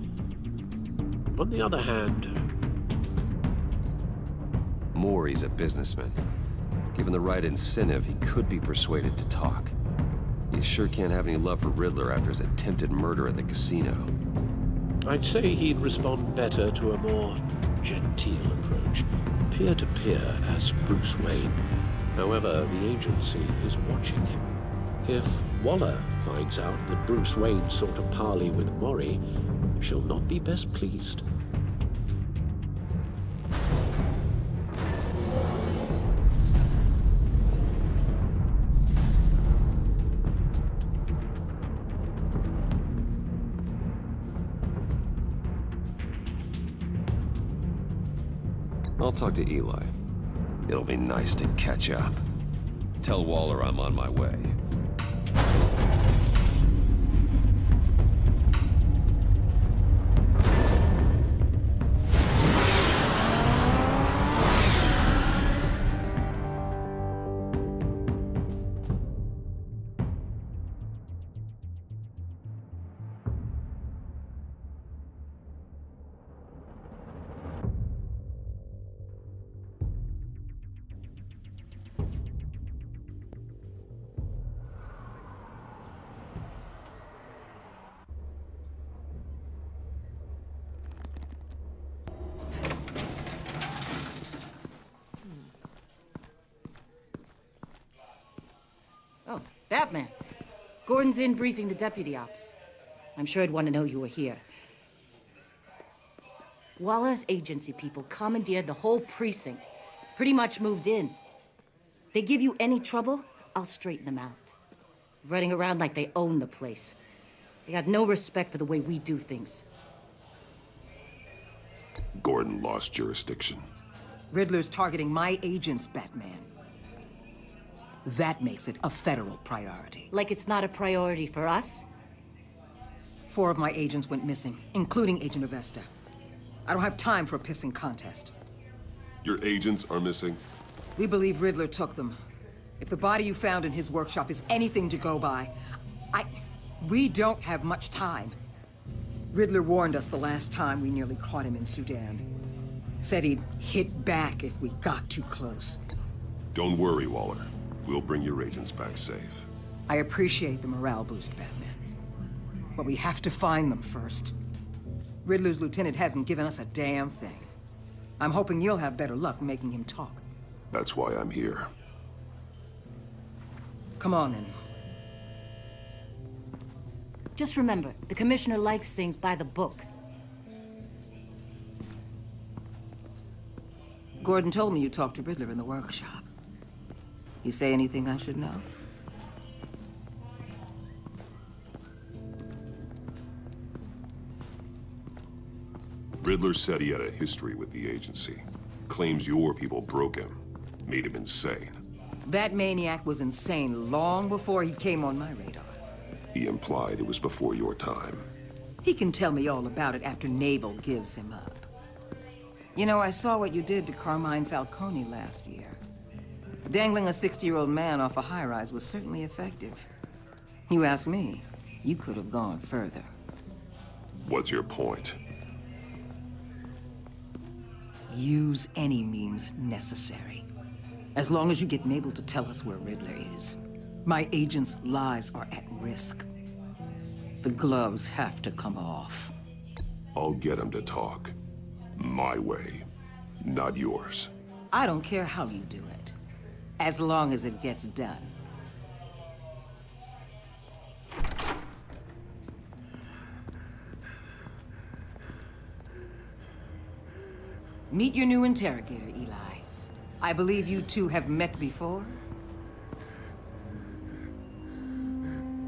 On the other hand... Maury's a businessman. Given the right incentive, he could be persuaded to talk. He sure can't have any love for Riddler after his attempted murder at the casino. I'd say he'd respond better to a more genteel approach. Peer-to-peer as Bruce Wayne. However, the agency is watching him. If Waller finds out that Bruce Wayne sought a parley with Maury, she'll not be best pleased. I'll talk to Eli. It'll be nice to catch up. Tell Waller I'm on my way. Oh, Batman. Gordon's in briefing the deputy ops. I'm sure I'd want to know you were here. Waller's agency people commandeered the whole precinct. Pretty much moved in. They give you any trouble, I'll straighten them out. Running around like they own the place. They got no respect for the way we do things. Gordon lost jurisdiction. Riddler's targeting my agents, Batman. That makes it a federal priority. Like it's not a priority for us? 4 of my agents went missing, including Agent Avesta. I don't have time for a pissing contest. Your agents are missing? We believe Riddler took them. If the body you found in his workshop is anything to go by, we don't have much time. Riddler warned us the last time we nearly caught him in Sudan. Said he'd hit back if we got too close. Don't worry, Waller. We'll bring your agents back safe. I appreciate the morale boost, Batman. But we have to find them first. Riddler's lieutenant hasn't given us a damn thing. I'm hoping you'll have better luck making him talk. That's why I'm here. Come on, then. Just remember, the commissioner likes things by the book. Gordon told me you talked to Riddler in the workshop. You say anything I should know? Riddler said he had a history with the agency. Claims your people broke him. Made him insane. That maniac was insane long before he came on my radar. He implied it was before your time. He can tell me all about it after Nabel gives him up. You know, I saw what you did to Carmine Falcone last year. Dangling a 60-year-old man off a high-rise was certainly effective. You ask me, you could have gone further. What's your point? Use any means necessary. As long as you get Nabel to tell us where Riddler is. My agents' lives are at risk. The gloves have to come off. I'll get him to talk. My way, not yours. I don't care how you do it, as long as it gets done. Meet your new interrogator, Eli. I believe you two have met before.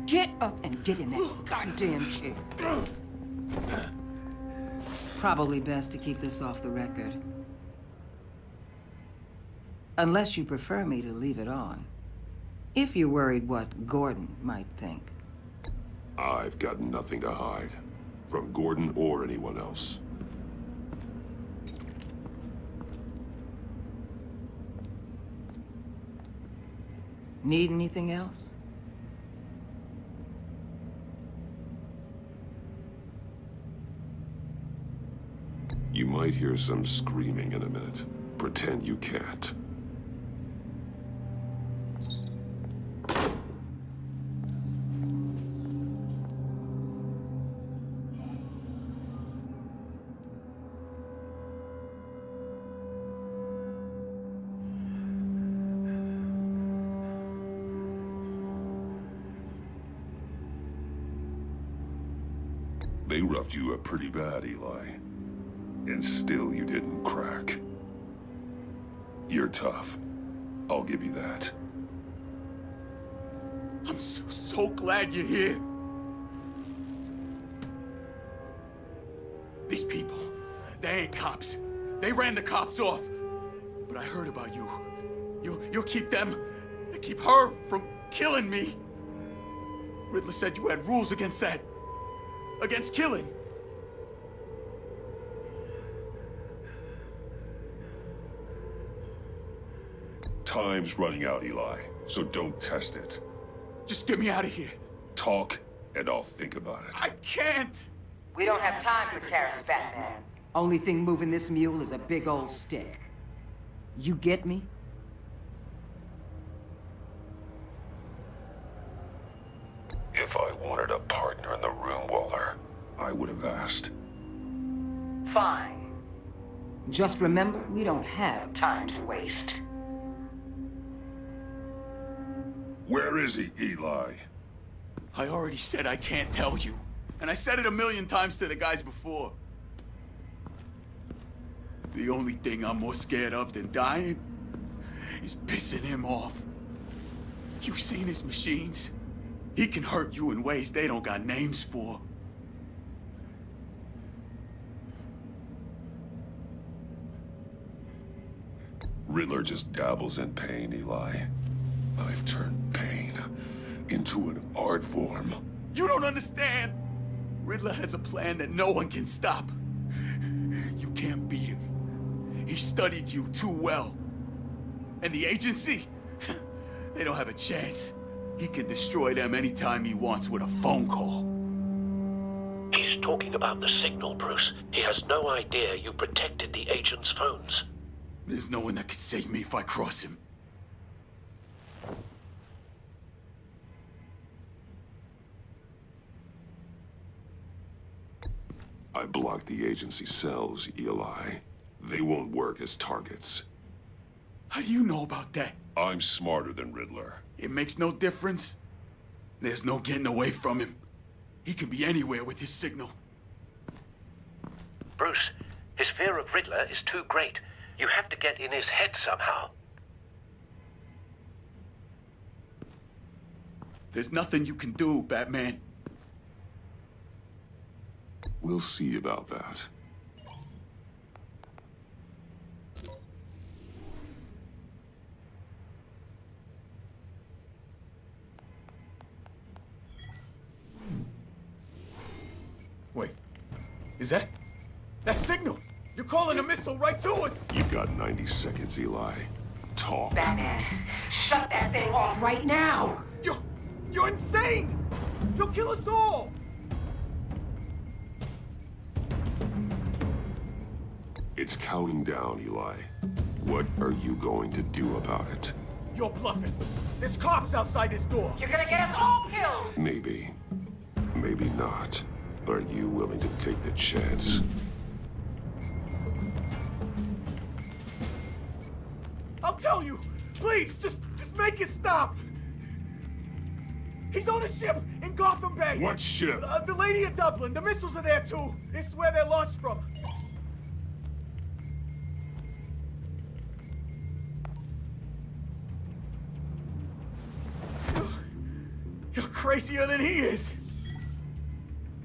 Get up and get in that goddamn chair. Probably best to keep this off the record. Unless you prefer me to leave it on. If you're worried what Gordon might think. I've got nothing to hide. From Gordon or anyone else. Need anything else? You might hear some screaming in a minute. Pretend you can't. They roughed you up pretty bad, Eli. And still you didn't crack. You're tough. I'll give you that. I'm so glad you're here. These people, they ain't cops. They ran the cops off. But I heard about you. You'll keep them, keep her from killing me. Riddler said you had rules against that. Against killing. Time's running out, Eli, so don't test it. Just get me out of here. Talk, and I'll think about it. I can't! We don't have time for carrots, Batman. Only thing moving this mule is a big old stick. You get me? If I wanted a partner in the room, Waller, I would have asked. Fine. Just remember, we don't have time to waste. Where is he, Eli? I already said I can't tell you. And I said it 1,000,000 times to the guys before. The only thing I'm more scared of than dying is pissing him off. You seen his machines? He can hurt you in ways they don't got names for. Riddler just dabbles in pain, Eli. I've turned pain into an art form. You don't understand! Riddler has a plan that no one can stop. You can't beat him. He studied you too well. And the agency? They don't have a chance. He can destroy them anytime he wants with a phone call. He's talking about the signal, Bruce. He has no idea you protected the agent's phones. There's no one that can save me if I cross him. I blocked the agency cells, Eli. They won't work as targets. How do you know about that? I'm smarter than Riddler. It makes no difference. There's no getting away from him. He can be anywhere with his signal. Bruce, his fear of Riddler is too great. You have to get in his head somehow. There's nothing you can do, Batman. We'll see about that. Wait, is that signal? You're calling a missile right to us! You've got 90 seconds, Eli. Talk. Batman, shut that thing off right now! You're insane! You'll kill us all! It's counting down, Eli. What are you going to do about it? You're bluffing. There's cops outside this door. You're gonna get us all killed! Maybe. Maybe not. Are you willing to take the chance? I'll tell you! Please, just make it stop! He's on a ship in Gotham Bay! What ship? The Lady of Dublin. The missiles are there, too. It's where they're launched from. You're crazier than he is.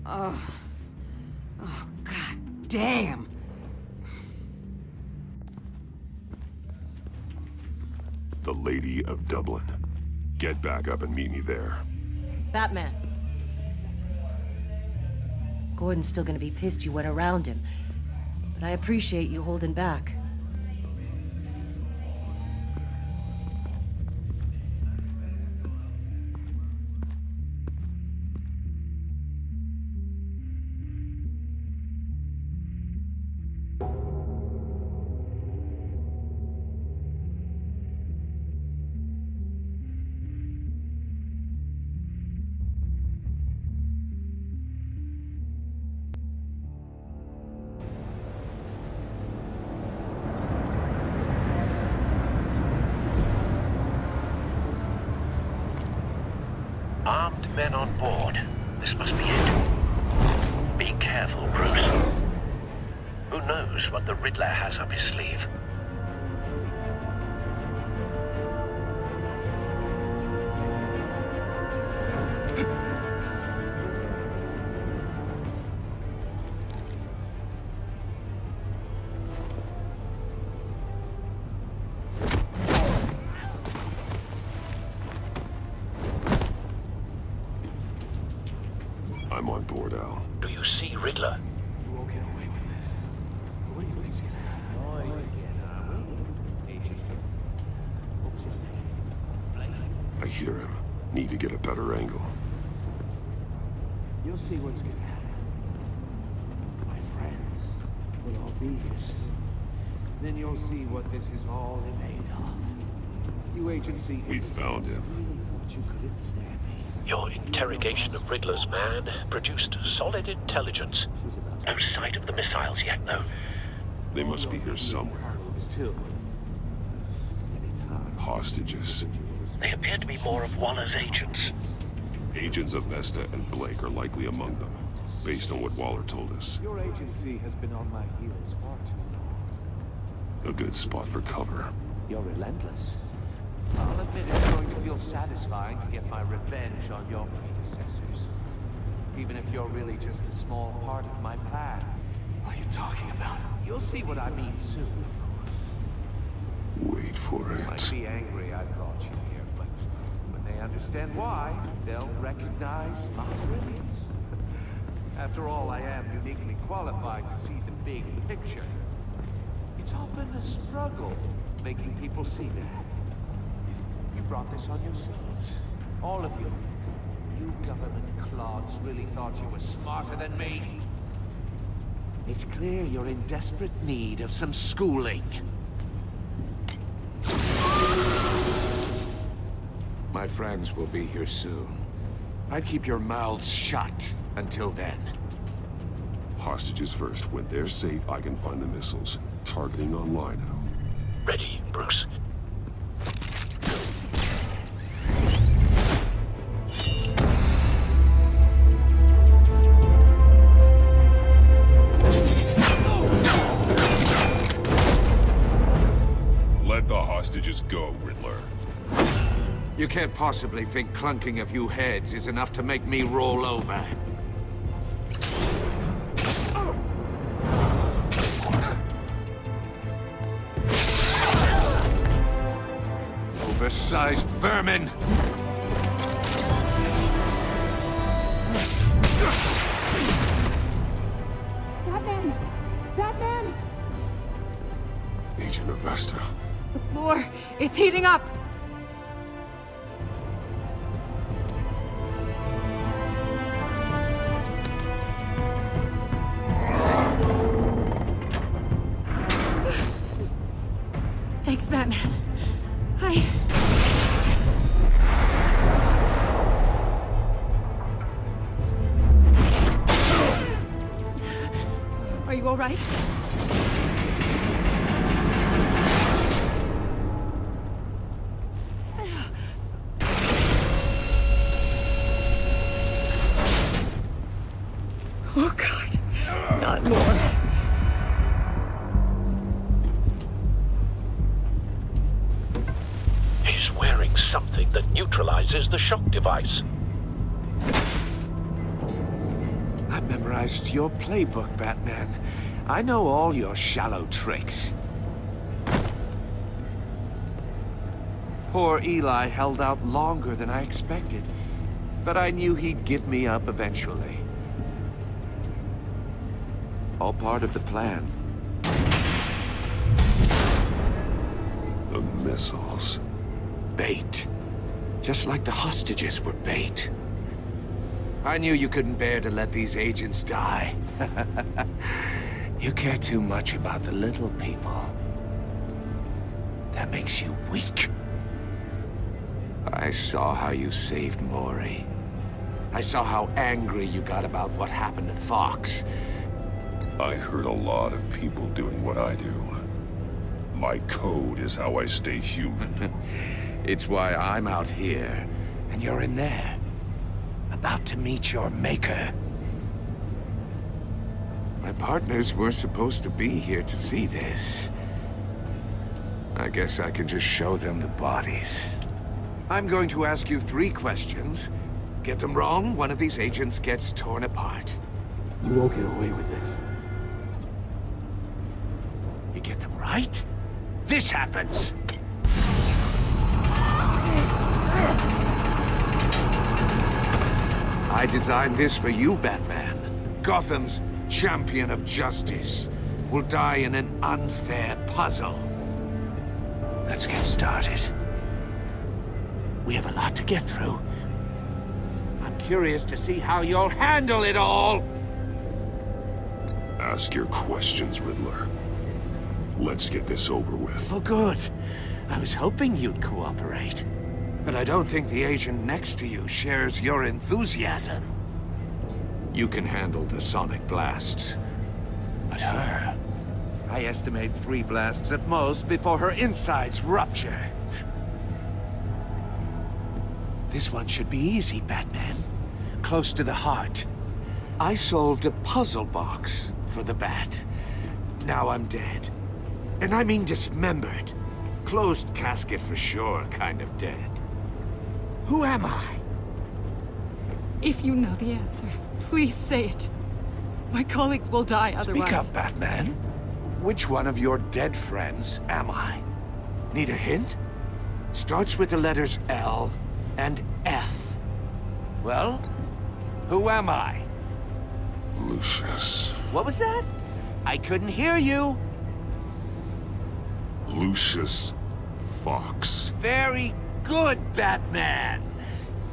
Oh, God damn. The Lady of Dublin. Get back up and meet me there. Batman. Gordon's still gonna be pissed you went around him, but I appreciate you holding back. Armed men on board. This must be it. Be careful, Bruce. Who knows what the Riddler has up his sleeve? I'm on board, Al. Do you see Riddler? You won't get away with this. What do you think's gonna happen? Noise again, I hear him. Need to get a better angle. You'll see what's gonna happen. My friends will all be here soon. Then you'll see what this is all made of. You agency... We found him. What you couldn't stand me. Your interrogation of Riddler's man produced solid intelligence. No sight of the missiles yet, though. They must be here somewhere. Hostages. They appear to be more of Waller's agents. Agents of Vesta and Blake are likely among them, based on what Waller told us. Your agency has been on my heels far too long. A good spot for cover. You're relentless. I'll admit it's going to feel satisfying to get my revenge on your predecessors. Even if you're really just a small part of my plan. What are you talking about? You'll see what I mean soon, of course. Wait for They might it. be angry I brought you here, but when they understand why, they'll recognize my brilliance. After all, I am uniquely qualified to see the big picture. It's often a struggle making people see that. You brought this on yourselves. All of you. You government clods really thought you were smarter than me. It's clear you're in desperate need of some schooling. My friends will be here soon. I'd keep your mouths shut until then. Hostages first. When they're safe, I can find the missiles. Targeting online now. Ready, Bruce. Let the hostages go, Riddler. You can't possibly think clunking a few heads is enough to make me roll over. Oversized vermin! Batman! Batman! Agent Avesta. The floor, it's heating up! Thanks, Batman. Are you all right? Oh, God. Not more. He's wearing something that neutralizes the shock device. I've memorized your playbook, Batman. I know all your shallow tricks. Poor Eli held out longer than I expected, but I knew he'd give me up eventually. All part of the plan. The missiles. Bait. Just like the hostages were bait. I knew you couldn't bear to let these agents die. You care too much about the little people. That makes you weak. I saw how you saved Maury. I saw how angry you got about what happened to Fox. I heard a lot of people doing what I do. My code is how I stay human. It's why I'm out here, and you're in there. About to meet your maker. My partners were supposed to be here to see this. I guess I can just show them the bodies. I'm going to ask you 3 questions. Get them wrong, one of these agents gets torn apart. You won't get away with this. You get them right, this happens! I designed this for you, Batman. Gotham's champion of justice will die in an unfair puzzle. Let's get started. We have a lot to get through. I'm curious to see how you'll handle it all! Ask your questions, Riddler. Let's get this over with. Oh, good. I was hoping you'd cooperate. But I don't think the agent next to you shares your enthusiasm. You can handle the sonic blasts. But her... I estimate 3 blasts at most before her insides rupture. This one should be easy, Batman. Close to the heart. I solved a puzzle box for the Bat. Now I'm dead. And I mean dismembered. Closed casket for sure, kind of dead. Who am I? If you know the answer, please say it. My colleagues will die otherwise. Speak up, Batman. Which one of your dead friends am I? Need a hint? Starts with the letters L and F. Well, who am I? Lucius. What was that? I couldn't hear you. Lucius Fox. Very good, Batman.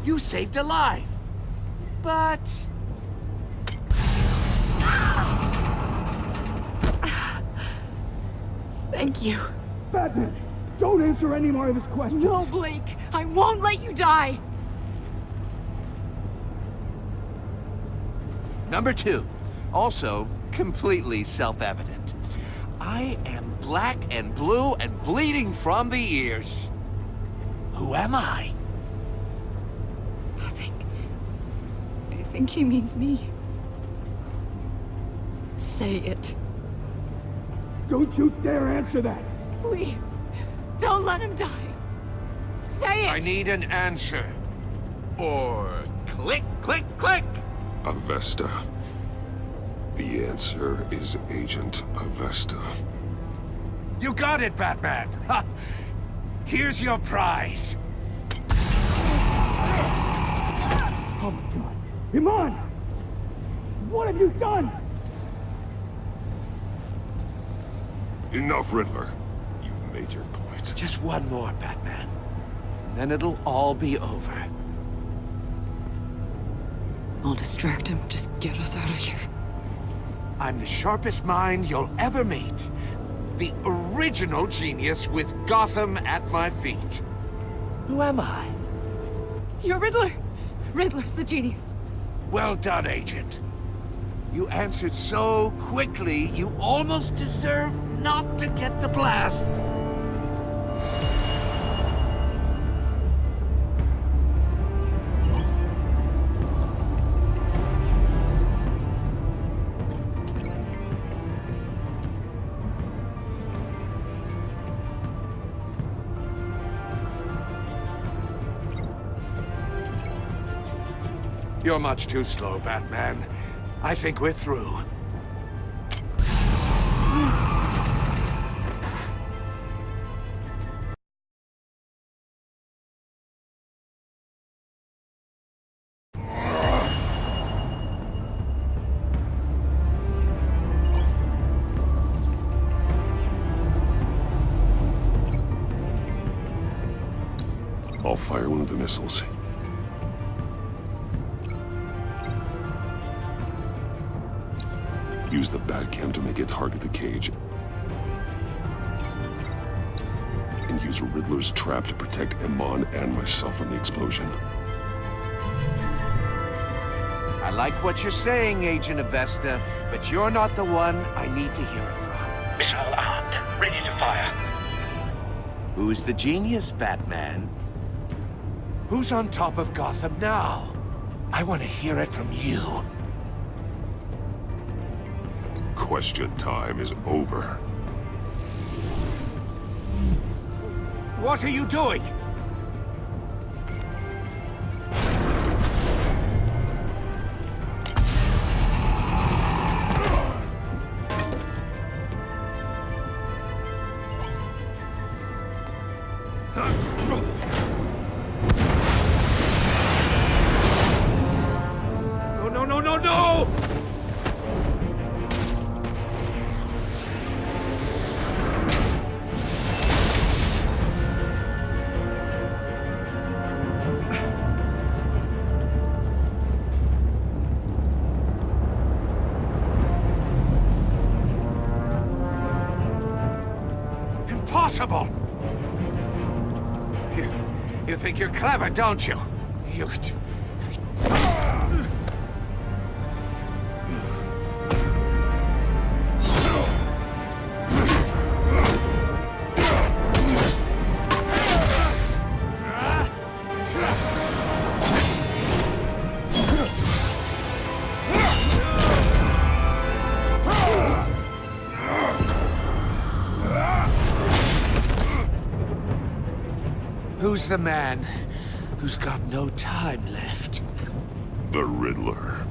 You saved a life. But... Thank you. Batman, don't answer any more of his questions. No, Blake. I won't let you die. Number 2. Also, completely self-evident. I am black and blue and bleeding from the ears. Who am I? I think he means me. Say it. Don't you dare answer that! Please, don't let him die. Say it! I need an answer. Or click, click, click! Avesta. The answer is Agent Avesta. You got it, Batman! Ha! Here's your prize. Oh my god. Iman! What have you done? Enough, Riddler. You've made your point. Just one more, Batman. And then it'll all be over. I'll distract him. Just get us out of here. I'm the sharpest mind you'll ever meet. The original genius with Gotham at my feet. Who am I? You're Riddler. Riddler's the genius. Well done, Agent. You answered so quickly, you almost deserve not to get the blast. You're much too slow, Batman. I think we're through. I'll fire one of the missiles. Use the Batcam to make it target the cage. And use Riddler's trap to protect Iman and myself from the explosion. I like what you're saying, Agent Avesta, but you're not the one I need to hear it from. Missile armed, ready to fire. Who's the genius, Batman? Who's on top of Gotham now? I want to hear it from you. Question time is over. What are you doing? No! Impossible! You think you're clever, don't you? You... Who's the man who's got no time left? The Riddler.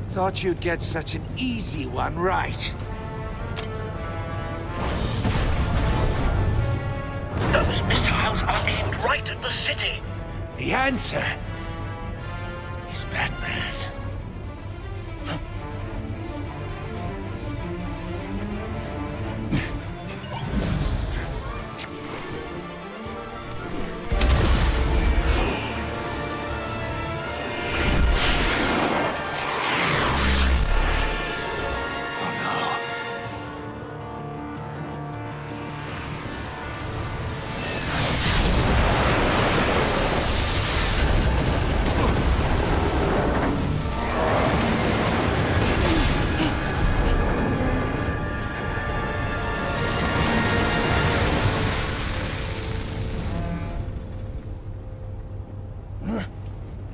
Thought you'd get such an easy one right. Those missiles are aimed right at the city. The answer is Batman.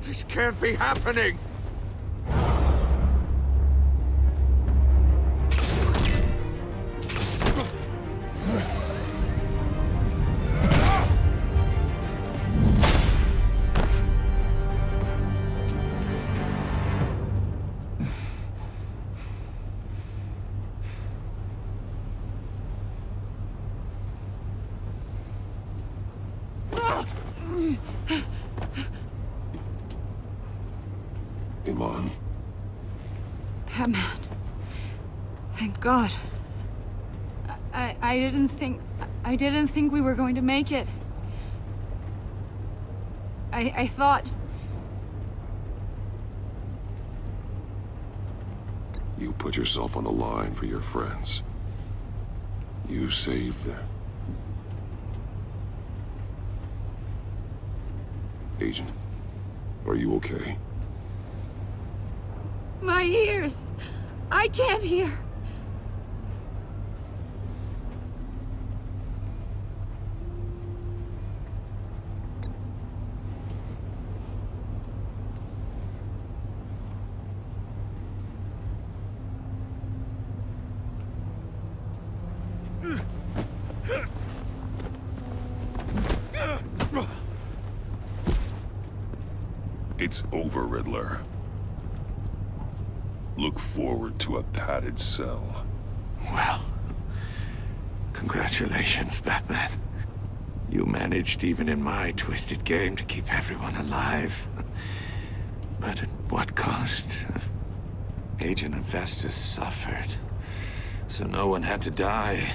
This can't be happening! Iman. Batman. Thank God. I didn't think we were going to make it. I thought... You put yourself on the line for your friends. You saved them. Agent, are you okay? My ears! I can't hear! It's over, Riddler. Look forward to a padded cell. Well, congratulations, Batman. You managed, even in my twisted game, to keep everyone alive. But at what cost? Agent Infestus suffered, so no one had to die.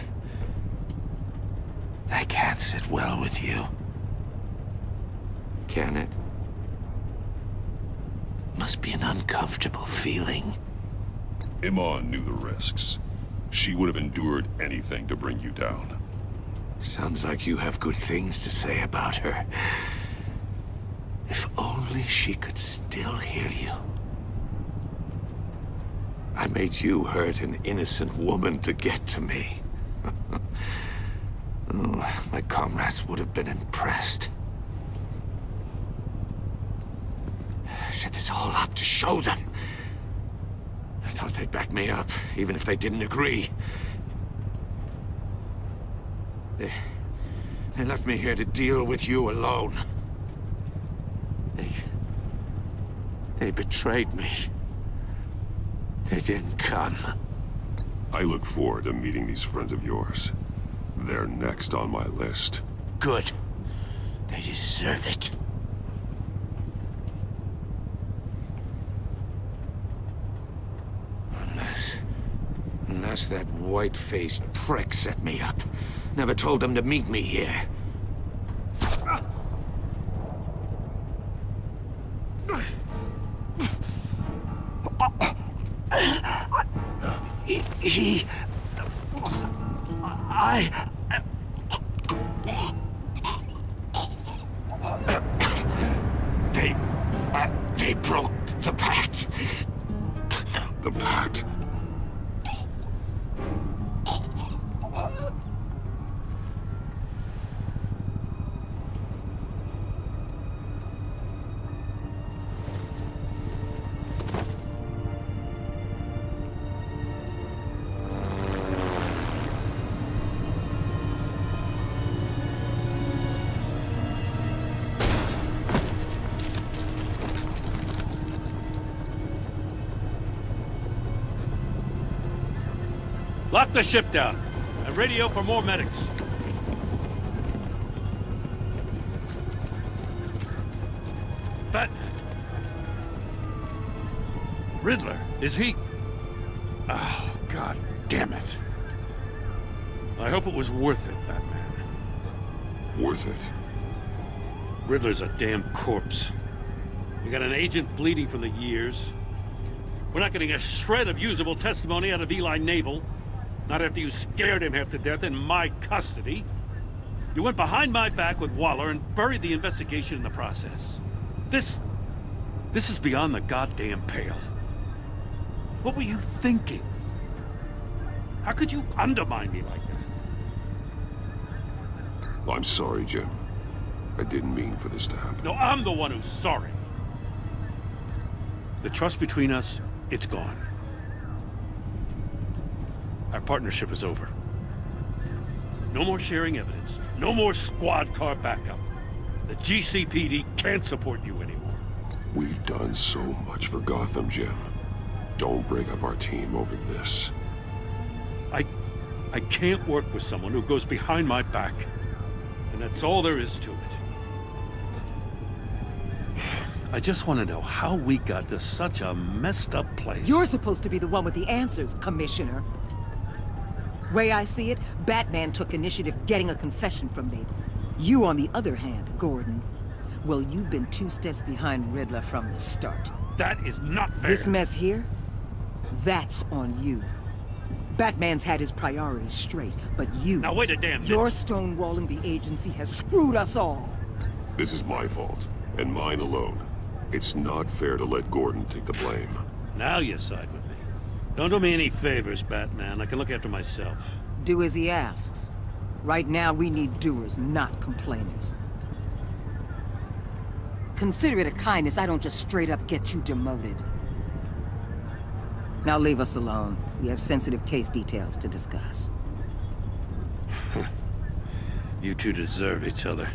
That can't sit well with you. Can it? Must be an uncomfortable feeling. Iman knew the risks. She would have endured anything to bring you down. Sounds like you have good things to say about her. If only she could still hear you. I made you hurt an innocent woman to get to me. Oh, my comrades would have been impressed. I set this all up to show them. I thought they'd back me up, even if they didn't agree. They left me here to deal with you alone. They betrayed me. They didn't come. I look forward to meeting these friends of yours. They're next on my list. Good. They deserve it. Unless that white-faced prick set me up. Never told them to meet me here. They broke the pact. The pact? Lock the ship down, and radio for more medics. Batman. Riddler, is he? Oh, God damn it. I hope it was worth it, Batman. Worth it? Riddler's a damn corpse. You got an agent bleeding from the years. We're not getting a shred of usable testimony out of Eli Nabel. Not after you scared him half to death in my custody. You went behind my back with Waller and buried the investigation in the process. This is beyond the goddamn pale. What were you thinking? How could you undermine me like that? I'm sorry, Jim. I didn't mean for this to happen. No, I'm the one who's sorry. The trust between us, it's gone. Our partnership is over. No more sharing evidence. No more squad car backup. The GCPD can't support you anymore. We've done so much for Gotham, Jim. Don't break up our team over this. I can't work with someone who goes behind my back. And that's all there is to it. I just want to know how we got to such a messed up place. You're supposed to be the one with the answers, Commissioner. Way I see it, Batman took initiative getting a confession from Nabel. You, on the other hand, Gordon, well, you've been 2 steps behind Riddler from the start. That is not fair. This mess here, that's on you. Batman's had his priorities straight, but you... Now wait a damn minute. Your stonewalling the agency has screwed us all. This is my fault, and mine alone. It's not fair to let Gordon take the blame. Now you side with me. Don't do me any favors, Batman. I can look after myself. Do as he asks. Right now, we need doers, not complainers. Consider it a kindness I don't just straight up get you demoted. Now leave us alone. We have sensitive case details to discuss. You two deserve each other.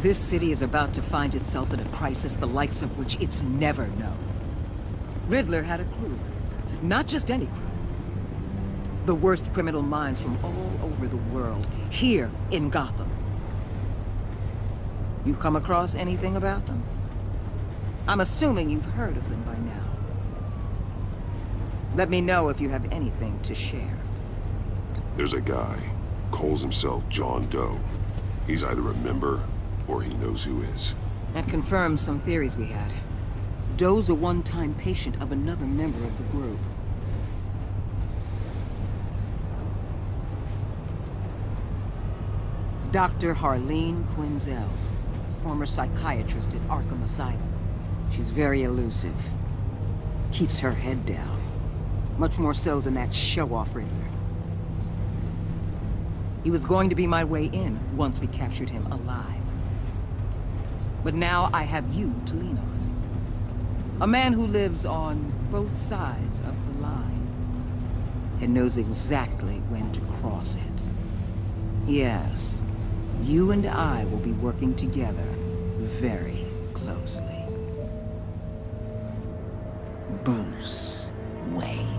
This city is about to find itself in a crisis the likes of which it's never known. Riddler had a crew. Not just any crew. The worst criminal minds from all over the world, here in Gotham. You come across anything about them? I'm assuming you've heard of them by now. Let me know if you have anything to share. There's a guy, calls himself John Doe. He's either a member, or he knows who is. That confirms some theories we had. Doe's a one-time patient of another member of the group. Dr. Harleen Quinzel, former psychiatrist at Arkham Asylum. She's very elusive. Keeps her head down. Much more so than that show-off Riddler. He was going to be my way in once we captured him alive. But now I have you to lean on. A man who lives on both sides of the line and knows exactly when to cross it. Yes, you and I will be working together very closely. Bruce Wayne.